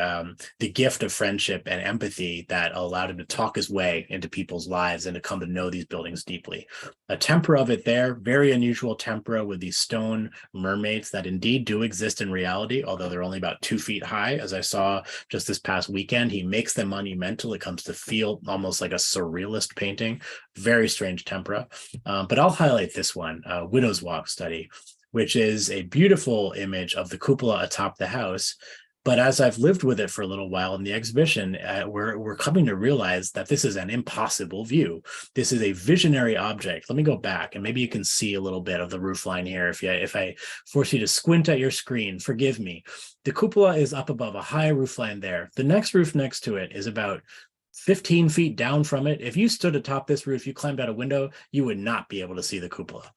gift of friendship and empathy that allowed him to talk his way into people's lives and to come to know these buildings deeply. A tempera of it there, very unusual tempera with these stone mermaids that indeed do exist in reality, although they're only about 2 feet high, as I saw just this past weekend. He makes them monumental. It comes to feel almost like a surrealist painting. Very strange tempera. But I'll highlight this one, Widow's Walk study, which is a beautiful image of the cupola atop the house. But as I've lived with it for a little while in the exhibition, we're coming to realize that this is an impossible view. This is a visionary object. Let me go back, and maybe you can see a little bit of the roof line here. If I force you to squint at your screen, forgive me. The cupola is up above a high roof line there. The next roof next to it is about 15 feet down from it. If you stood atop this roof, you climbed out a window, you would not be able to see the cupola.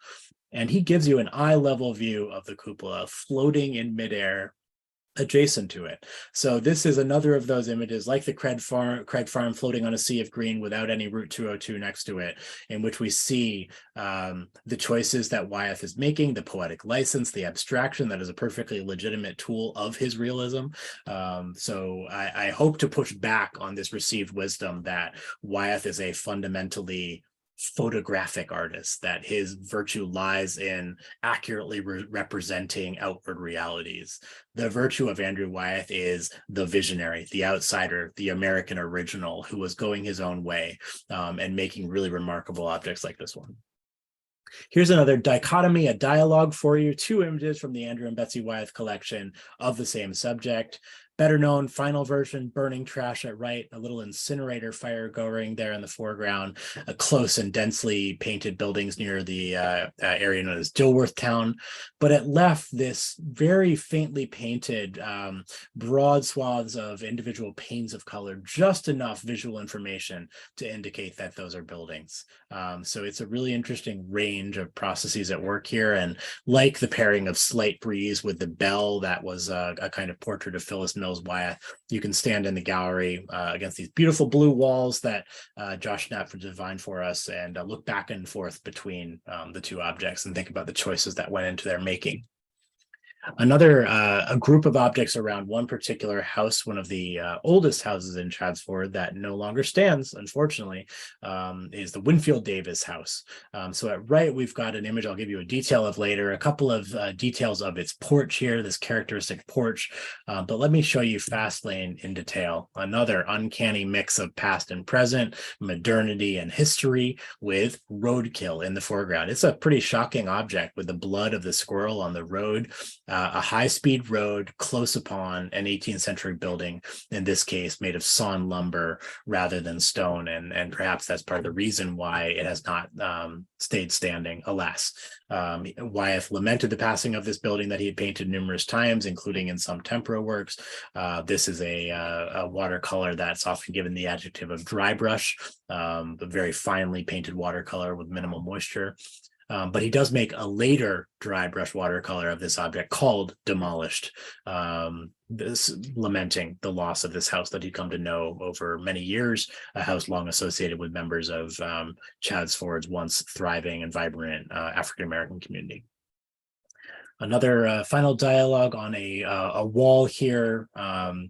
And he gives you an eye-level view of the cupola floating in midair, adjacent to it. So this is another of those images, like the Craig Farm floating on a sea of green without any Route 202 next to it, in which we see the choices that Wyeth is making, the poetic license, the abstraction that is a perfectly legitimate tool of his realism. So I hope to push back on this received wisdom that Wyeth is a fundamentally photographic artist, that his virtue lies in accurately representing outward realities. The virtue of Andrew Wyeth is the visionary, the outsider, the American original who was going his own way and making really remarkable objects like this one. Here's another dichotomy, a dialogue for you, 2 images from the Andrew and Betsy Wyeth collection of the same subject. Better known final version, burning trash at right, a little incinerator fire going there in the foreground, close and densely painted buildings near the area known as Dilworth Town. But at left, this very faintly painted broad swaths of individual panes of color, just enough visual information to indicate that those are buildings. So it's a really interesting range of processes at work here. And like the pairing of Slight Breeze with the bell, that was a kind of portrait of Phyllis Mills Wyeth, you can stand in the gallery against these beautiful blue walls that Josh Knapp designed for us, and look back and forth between the 2 objects and think about the choices that went into their making. Another a group of objects around one particular house, one of the oldest houses in Chadsford that no longer stands, unfortunately, is the Winfield Davis house. So at right, we've got an image I'll give you a detail of later, a couple of details of its porch here, this characteristic porch. But let me show you Fast Lane in detail. Another uncanny mix of past and present, modernity and history, with roadkill in the foreground. It's a pretty shocking object with the blood of the squirrel on the road. A high-speed road close upon an 18th century building, in this case made of sawn lumber rather than stone, and perhaps that's part of the reason why it has not stayed standing, alas. Wyeth lamented the passing of this building that he had painted numerous times, including in some tempera works. This is a watercolor that's often given the adjective of dry brush, a very finely painted watercolor with minimal moisture. But he does make a later dry brush watercolor of this object called Demolished, this lamenting the loss of this house that he'd come to know over many years, a house long associated with members of Chadsford's once thriving and vibrant African-American community. Another final dialogue on a wall here.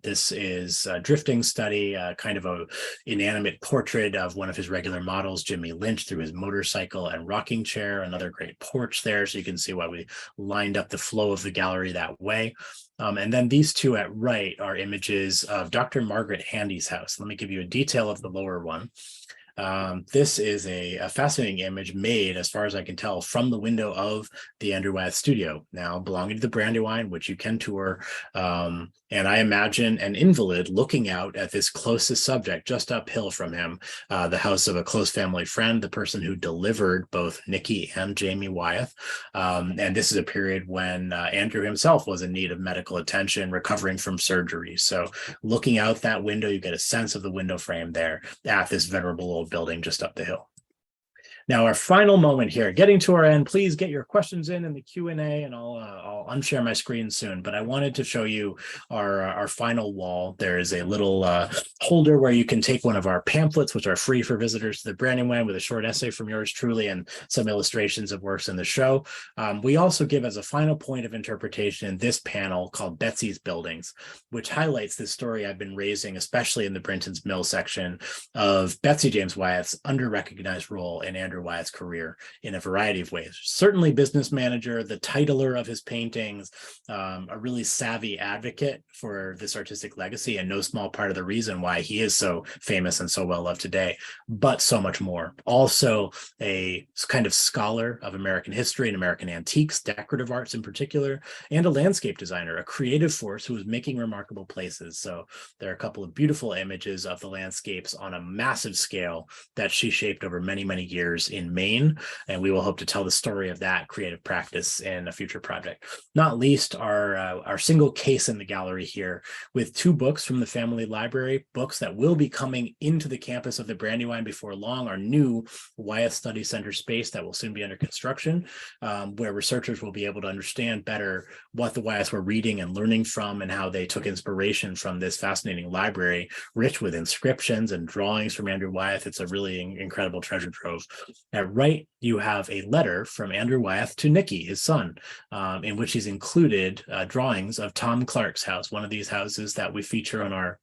This is a drifting study, kind of a inanimate portrait of one of his regular models, Jimmy Lynch, through his motorcycle and rocking chair. Another great porch there, so you can see why we lined up the flow of the gallery that way. And then these two at right are images of Dr. Margaret Handy's house. Let me give you a detail of the lower one. This is a fascinating image made, as far as I can tell, from the window of the Andrew Wyeth studio, now belonging to the Brandywine, which you can tour. And I imagine an invalid looking out at this closest subject just uphill from him, the house of a close family friend, the person who delivered both Nikki and Jamie Wyeth. And this is a period when Andrew himself was in need of medical attention, recovering from surgery. So looking out that window, you get a sense of the window frame there at this venerable old building just up the hill. Now, our final moment here, getting to our end, please get your questions in the Q&A, and I'll unshare my screen soon. But I wanted to show you our final wall. There is a little holder where you can take one of our pamphlets, which are free for visitors to the Brandywine, with a short essay from yours truly and some illustrations of works in the show. We also give as a final point of interpretation this panel called Betsy's Buildings, which highlights this story I've been raising, especially in the Brinton's Mill section, of Betsy James Wyeth's under-recognized role in Andrew Wyeth's career in a variety of ways. Certainly business manager, the titler of his paintings, a really savvy advocate for this artistic legacy, and no small part of the reason why he is so famous and so well loved today, but so much more. Also a kind of scholar of American history and American antiques, decorative arts in particular, and a landscape designer, a creative force who was making remarkable places. So there are a couple of beautiful images of the landscapes on a massive scale that she shaped over many, many years in Maine, and we will hope to tell the story of that creative practice in a future project. Not least our single case in the gallery here, with two books from the family library, books that will be coming into the campus of the Brandywine before long, our new Wyeth Study Center space that will soon be under construction, where researchers will be able to understand better what the Wyeths were reading and learning from, and how they took inspiration from this fascinating library, rich with inscriptions and drawings from Andrew Wyeth. It's a really incredible treasure trove. At right, you have a letter from Andrew Wyeth to Nikki, his son, in which he's included drawings of Tom Clark's house, one of these houses that we feature on our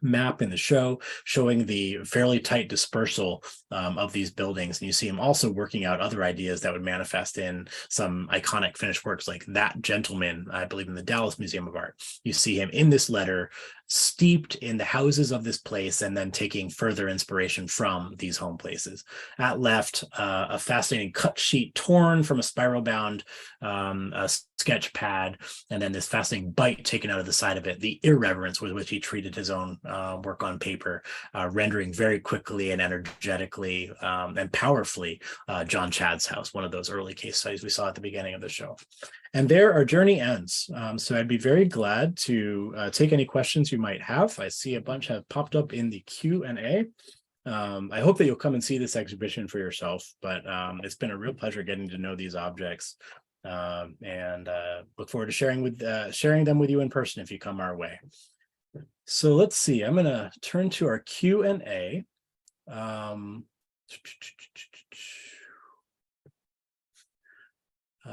map in the show, showing the fairly tight dispersal of these buildings. And you see him also working out other ideas that would manifest in some iconic finished works like That Gentleman, I believe, in the Dallas Museum of Art. You see him in this letter steeped in the houses of this place, and then taking further inspiration from these home places. At left, a fascinating cut sheet torn from a spiral bound sketch pad, and then this fascinating bite taken out of the side of it, the irreverence with which he treated his own work on paper, rendering very quickly and energetically and powerfully John Chad's house, one of those early case studies we saw at the beginning of the show. And there our journey ends. So I'd be very glad to take any questions you might have. I see a bunch have popped up in the Q&A. I hope that you'll come and see this exhibition for yourself, but it's been a real pleasure getting to know these objects, and look forward to sharing them with you in person if you come our way. So let's see, I'm going to turn to our Q&A.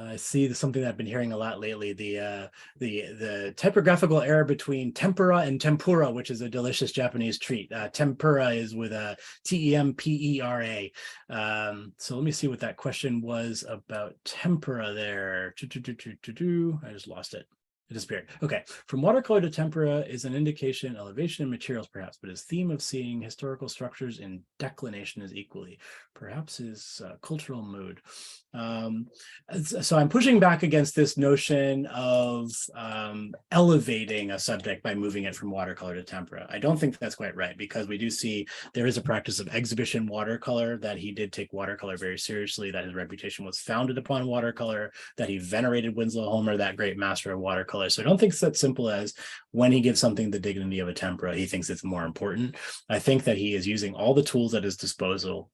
I see something that I've been hearing a lot lately, the typographical error between tempura and tempura, which is a delicious Japanese treat. Tempura is with a T-E-M-P-E-R-A. So let me see what that question was about tempura there. I just lost it. It disappeared. Okay. From watercolor to tempera is an indication, elevation, and materials, perhaps, but his theme of seeing historical structures in declination is equally, perhaps his cultural mood. So I'm pushing back against this notion of elevating a subject by moving it from watercolor to tempera. I don't think that's quite right, because we do see there is a practice of exhibition watercolor, that he did take watercolor very seriously, that his reputation was founded upon watercolor, that he venerated Winslow Homer, that great master of watercolor. So I don't think it's that simple as when he gives something the dignity of a tempera, he thinks it's more important. I think that he is using all the tools at his disposal.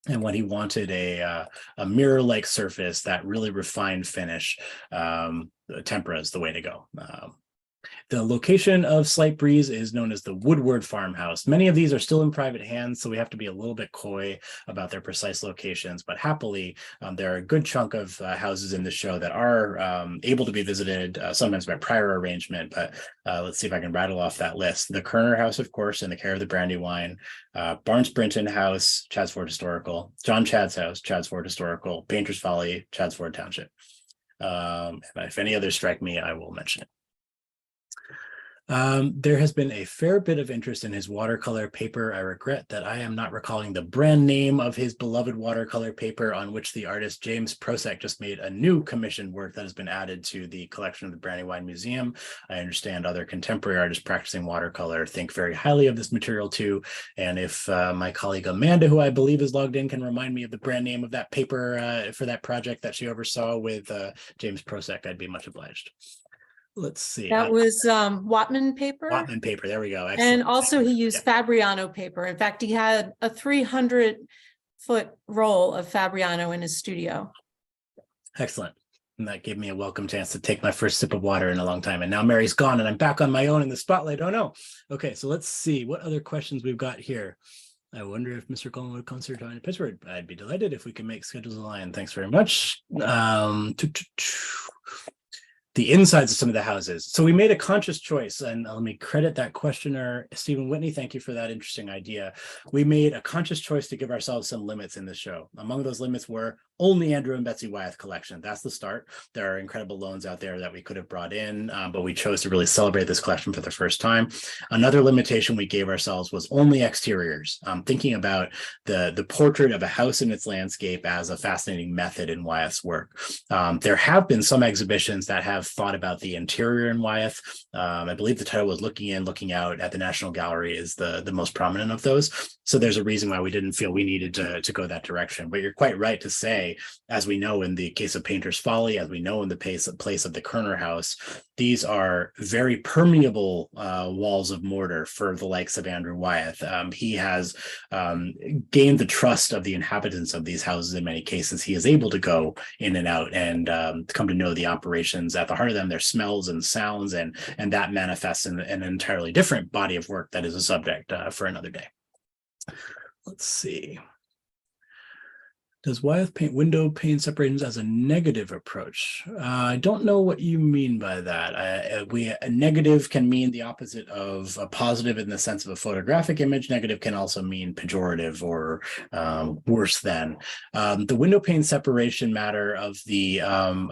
And when he wanted a mirror-like surface, that really refined finish, tempera is the way to go. The location of Slight Breeze is known as the Woodward Farmhouse. Many of these are still in private hands, so we have to be a little bit coy about their precise locations, but happily, there are a good chunk of houses in the show that are able to be visited, sometimes by prior arrangement, but let's see if I can rattle off that list. The Kerner House, of course, in the care of the Brandywine, Barnes Brinton House, Chadsford Historical, John Chadd's House, Chadsford Historical, Painter's Folly, Chadsford Township. And if any others strike me, I will mention it. There has been a fair bit of interest in his watercolor paper. I regret that I am not recalling the brand name of his beloved watercolor paper, on which the artist James Prosek just made a new commissioned work that has been added to the collection of the Brandywine Museum. I understand other contemporary artists practicing watercolor think very highly of this material too. And if my colleague Amanda, who I believe is logged in, can remind me of the brand name of that paper for that project that she oversaw with James Prosek, I'd be much obliged. Let's see.
That was Watman paper.
Watman paper. There we go. Excellent.
And also he used Fabriano paper. In fact, he had a 300-foot roll of Fabriano in his studio.
Excellent. And that gave me a welcome chance to take my first sip of water in a long time. And now Mary's gone and I'm back on my own in the spotlight. Oh no. Okay, so let's see what other questions we've got here. I wonder if Mr. Coleman would consider joining Pittsburgh. I'd be delighted if we can make schedules align. Thanks very much. The insides of some of the houses. So we made a conscious choice, and let me credit that questioner, Stephen Whitney. Thank you for that interesting idea. We made a conscious choice to give ourselves some limits in the show. Among those limits were only Andrew and Betsy Wyeth collection. That's the start. There are incredible loans out there that we could have brought in, but we chose to really celebrate this collection for the first time. Another limitation we gave ourselves was only exteriors, thinking about the portrait of a house in its landscape as a fascinating method in Wyeth's work. There have been some exhibitions that have thought about the interior in Wyeth. I believe the title was Looking In, Looking Out at the National Gallery is the most prominent of those. So there's a reason why we didn't feel we needed to go that direction. But you're quite right to say, as we know in the case of Painter's Folly, as we know in the place of the Kerner House, these are very permeable walls of mortar for the likes of Andrew Wyeth. He has gained the trust of the inhabitants of these houses in many cases. He is able to go in and out and come to know the operations at the heart of them, their smells and sounds, and that manifests in an entirely different body of work that is a subject for another day. Let's see. Does Wyeth paint window pane separations as a negative approach? I don't know what you mean by that. A negative can mean the opposite of a positive in the sense of a photographic image. Negative can also mean pejorative or worse than. The window pane separation matter of the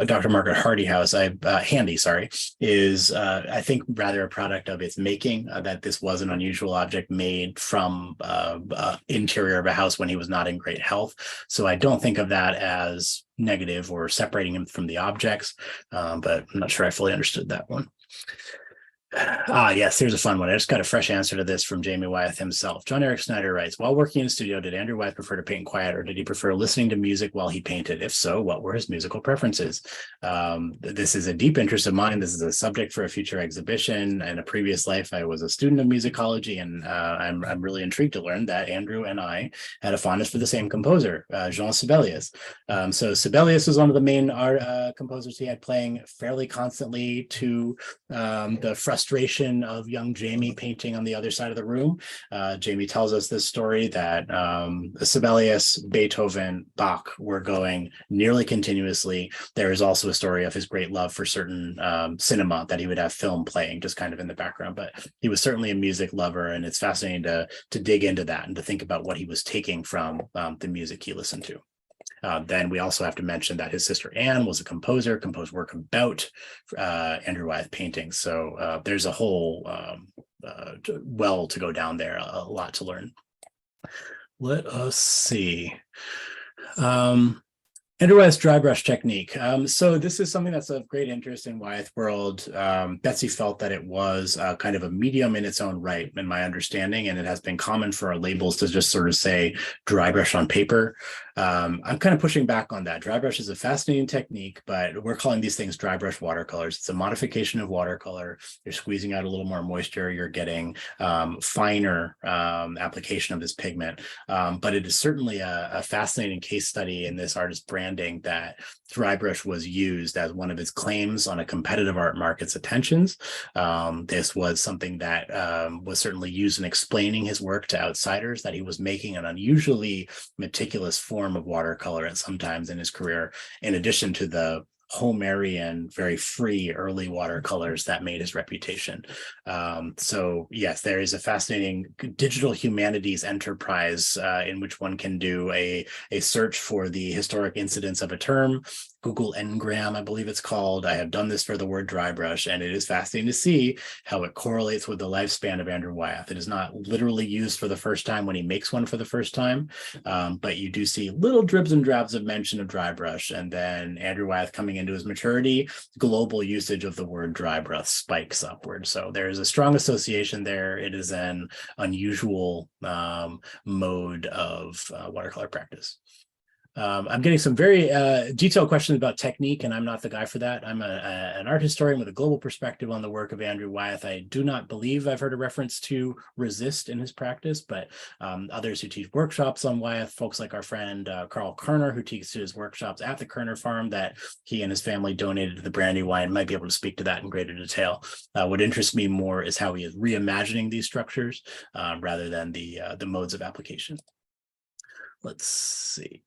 Dr. Margaret Hardy house, Handy, sorry, is I think rather a product of its making, that this was an unusual object made from interior of a house when he was not in great health. So I don't think of that as negative or separating him from the objects, but I'm not sure I fully understood that one. Yes, here's a fun one. I just got a fresh answer to this from Jamie Wyeth himself. John Eric Snyder writes, while working in the studio, did Andrew Wyeth prefer to paint quiet, or did he prefer listening to music while he painted? If so, what were his musical preferences? This is a deep interest of mine. This is a subject for a future exhibition. In a previous life, I was a student of musicology, and I'm really intrigued to learn that Andrew and I had a fondness for the same composer, Jean Sibelius. So Sibelius was one of the main composers he had playing fairly constantly, to the frustration frustration of young Jamie painting on the other side of the room. Jamie tells us this story that Sibelius, Beethoven, Bach were going nearly continuously. There is also a story of his great love for certain cinema, that he would have film playing just kind of in the background, but he was certainly a music lover, and it's fascinating to dig into that and to think about what he was taking from the music he listened to. Then we also have to mention that his sister Anne was a composer, composed work about Andrew Wyeth paintings. So there's a whole well to go down there, a lot to learn. Let us see. Andrew Wyeth's dry brush technique. So this is something that's of great interest in Wyeth world. Betsy felt that it was kind of a medium in its own right, in my understanding, and it has been common for our labels to just sort of say dry brush on paper. I'm kind of pushing back on that. Dry brush is a fascinating technique, but we're calling these things dry brush watercolors. It's a modification of watercolor. You're squeezing out a little more moisture. You're getting finer application of this pigment. But it is certainly a fascinating case study in this artist's branding that dry brush was used as one of his claims on a competitive art market's attentions. This was something that was certainly used in explaining his work to outsiders, that he was making an unusually meticulous form of watercolor at some times in his career, in addition to the Homerian, very free early watercolors that made his reputation. So yes, there is a fascinating digital humanities enterprise in which one can do a search for the historic incidence of a term. Google Ngram, I believe it's called. I have done this for the word dry brush, and it is fascinating to see how it correlates with the lifespan of Andrew Wyeth. It is not literally used for the first time when he makes one for the first time, but you do see little dribs and drabs of mention of dry brush, and then Andrew Wyeth coming into his maturity, global usage of the word dry brush spikes upward. So there is a strong association there. It is an unusual mode of watercolor practice. I'm getting some very detailed questions about technique, and I'm not the guy for that. I'm an art historian with a global perspective on the work of Andrew Wyeth. I do not believe I've heard a reference to resist in his practice, but others who teach workshops on Wyeth, folks like our friend Carl Kerner, who teaches workshops at the Kerner farm that he and his family donated to the Brandywine, might be able to speak to that in greater detail. What interests me more is how he is reimagining these structures rather than the modes of application. Let's see.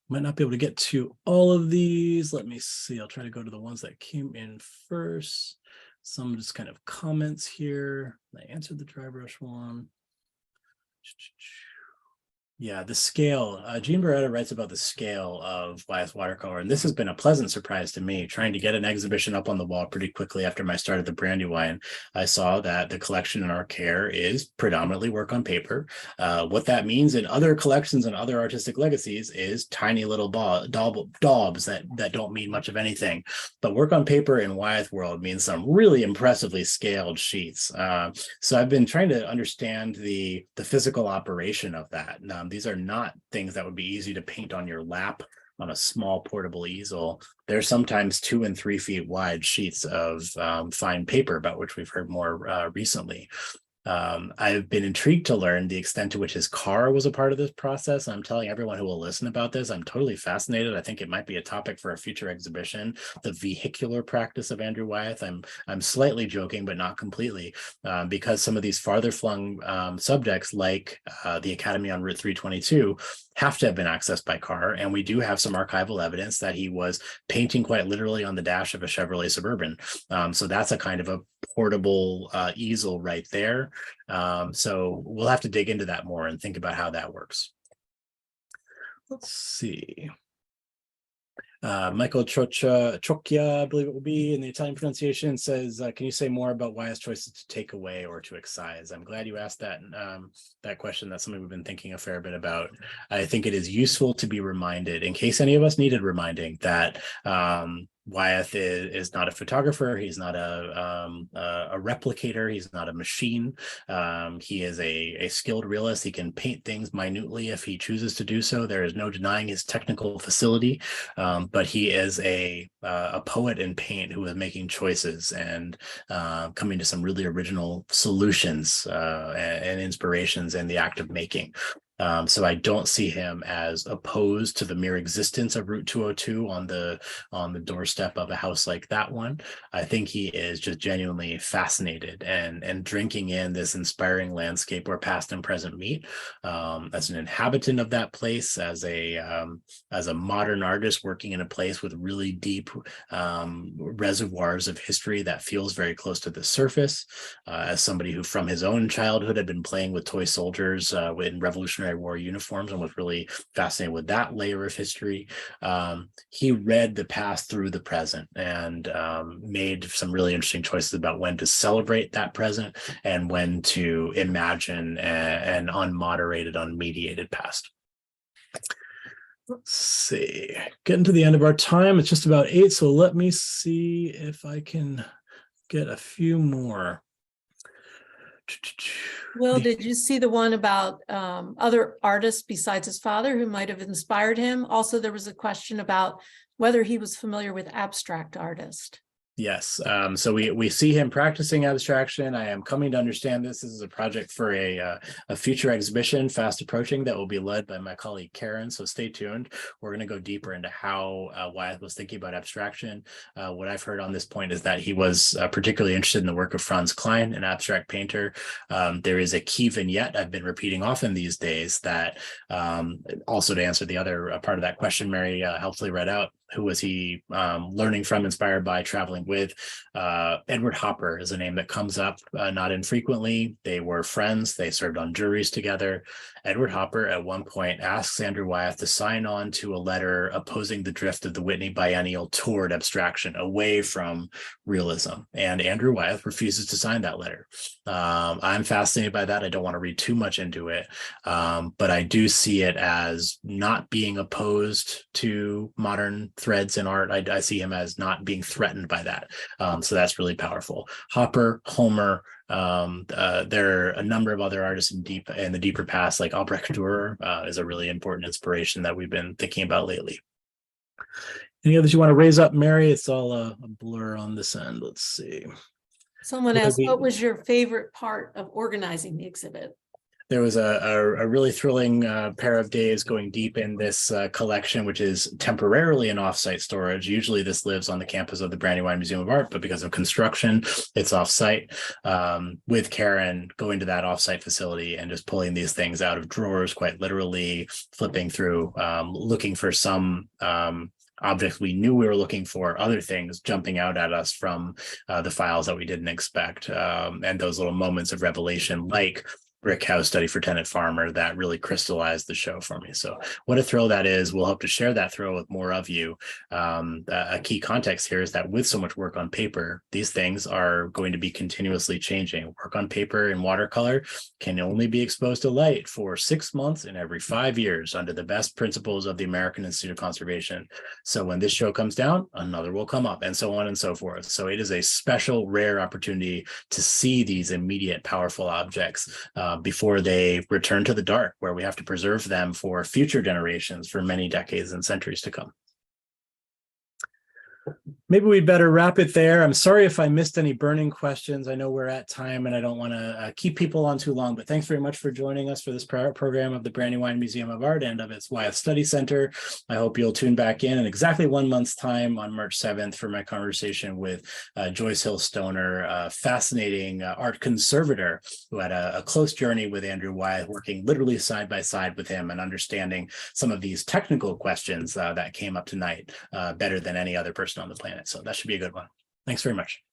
Might not be able to get to all of these. Let me see. I'll try to go to the ones that came in first. Some just kind of comments here. I answered the dry brush one. Yeah, the scale. Jean Beretta writes about the scale of Wyeth watercolor, and this has been a pleasant surprise to me. Trying to get an exhibition up on the wall pretty quickly after my start at the Brandywine, I saw that the collection in our care is predominantly work on paper. What that means in other collections and other artistic legacies is tiny little daubs that don't mean much of anything. But work on paper in Wyeth world means some really impressively scaled sheets. So I've been trying to understand the physical operation of that. These are not things that would be easy to paint on your lap on a small portable easel. They're sometimes 2 and 3 feet wide sheets of fine paper, about which we've heard more recently. I've been intrigued to learn the extent to which his car was a part of this process. I'm telling everyone who will listen about this, I'm totally fascinated. I think it might be a topic for a future exhibition, the vehicular practice of Andrew Wyeth. I'm slightly joking, but not completely, because some of these farther flung subjects, like the Academy on Route 322, have to have been accessed by car. And we do have some archival evidence that he was painting quite literally on the dash of a Chevrolet Suburban. So that's a kind of a portable easel right there. So we'll have to dig into that more and think about how that works. Let's see. Michael Ciocchia, I believe it will be in the Italian pronunciation, says, can you say more about Wyeth's choices to take away or to excise? I'm glad you asked that question. That's something we've been thinking a fair bit about. I think it is useful to be reminded, in case any of us needed reminding, that Wyeth is not a photographer. He's not a replicator. He's not a machine. He is a skilled realist. He can paint things minutely if he chooses to do so. There is no denying his technical facility, but he is a poet in paint who is making choices and coming to some really original solutions and inspirations in the act of making. So I don't see him as opposed to the mere existence of Route 202 on the doorstep of a house like that one. I think he is just genuinely fascinated and drinking in this inspiring landscape where past and present meet. As an inhabitant of that place, as a modern artist working in a place with really deep reservoirs of history that feels very close to the surface, as somebody who from his own childhood had been playing with toy soldiers in Revolutionary War uniforms and was really fascinated with that layer of history. He read the past through the present and made some really interesting choices about when to celebrate that present and when to imagine an unmoderated, unmediated past. Let's see, getting to the end of our time. It's just about 8, so let me see if I can get a few more.
Will, did you see the one about other artists besides his father who might have inspired him? Also, there was a question about whether he was familiar with abstract artists.
Yes. So we see him practicing abstraction. I am coming to understand this is a project for a future exhibition fast approaching that will be led by my colleague Karen. So stay tuned. We're going to go deeper into how Wyeth was thinking about abstraction. What I've heard on this point is that he was particularly interested in the work of Franz Klein, an abstract painter. There is a key vignette I've been repeating often these days that also to answer the other part of that question, Mary helpfully read out. Who was he learning from, inspired by, traveling with? Edward Hopper is a name that comes up not infrequently. They were friends. They served on juries together. Edward Hopper at one point asks Andrew Wyeth to sign on to a letter opposing the drift of the Whitney Biennial toward abstraction, away from realism. And Andrew Wyeth refuses to sign that letter. I'm fascinated by that. I don't want to read too much into it, but I do see it as not being opposed to modern threads in art. I see him as not being threatened by that. So that's really powerful. Hopper, Homer, there are a number of other artists in the deeper past, like Albrecht Dürer is a really important inspiration that we've been thinking about lately. Any others you want to raise up, Mary? It's all a blur on this end. Let's see.
Someone asked, what was your favorite part of organizing the exhibit?
There was a really thrilling pair of days going deep in this collection, which is temporarily in offsite storage. Usually this lives on the campus of the Brandywine Museum of Art, but because of construction, it's offsite. With Karen going to that offsite facility and just pulling these things out of drawers, quite literally flipping through, looking for some objects we knew we were looking for, other things jumping out at us from the files that we didn't expect, and those little moments of revelation, like Brick House Study for Tenant Farmer, that really crystallized the show for me. So what a thrill that is. We'll hope to share that thrill with more of you. A key context here is that with so much work on paper, these things are going to be continuously changing. Work on paper in watercolor can only be exposed to light for 6 months in every 5 years under the best principles of the American Institute of Conservation. So when this show comes down, another will come up, and so on and so forth. So it is a special, rare opportunity to see these immediate, powerful objects before they return to the dark, where we have to preserve them for future generations for many decades and centuries to come. Maybe we'd better wrap it there. I'm sorry if I missed any burning questions. I know we're at time and I don't want to keep people on too long, but thanks very much for joining us for this program of the Brandywine Museum of Art and of its Wyeth Study Center. I hope you'll tune back in exactly 1 month's time on March 7th for my conversation with Joyce Hill Stoner, a fascinating art conservator who had a close journey with Andrew Wyeth, working literally side by side with him and understanding some of these technical questions that came up tonight better than any other person on the planet. So that should be a good one. Thanks very much.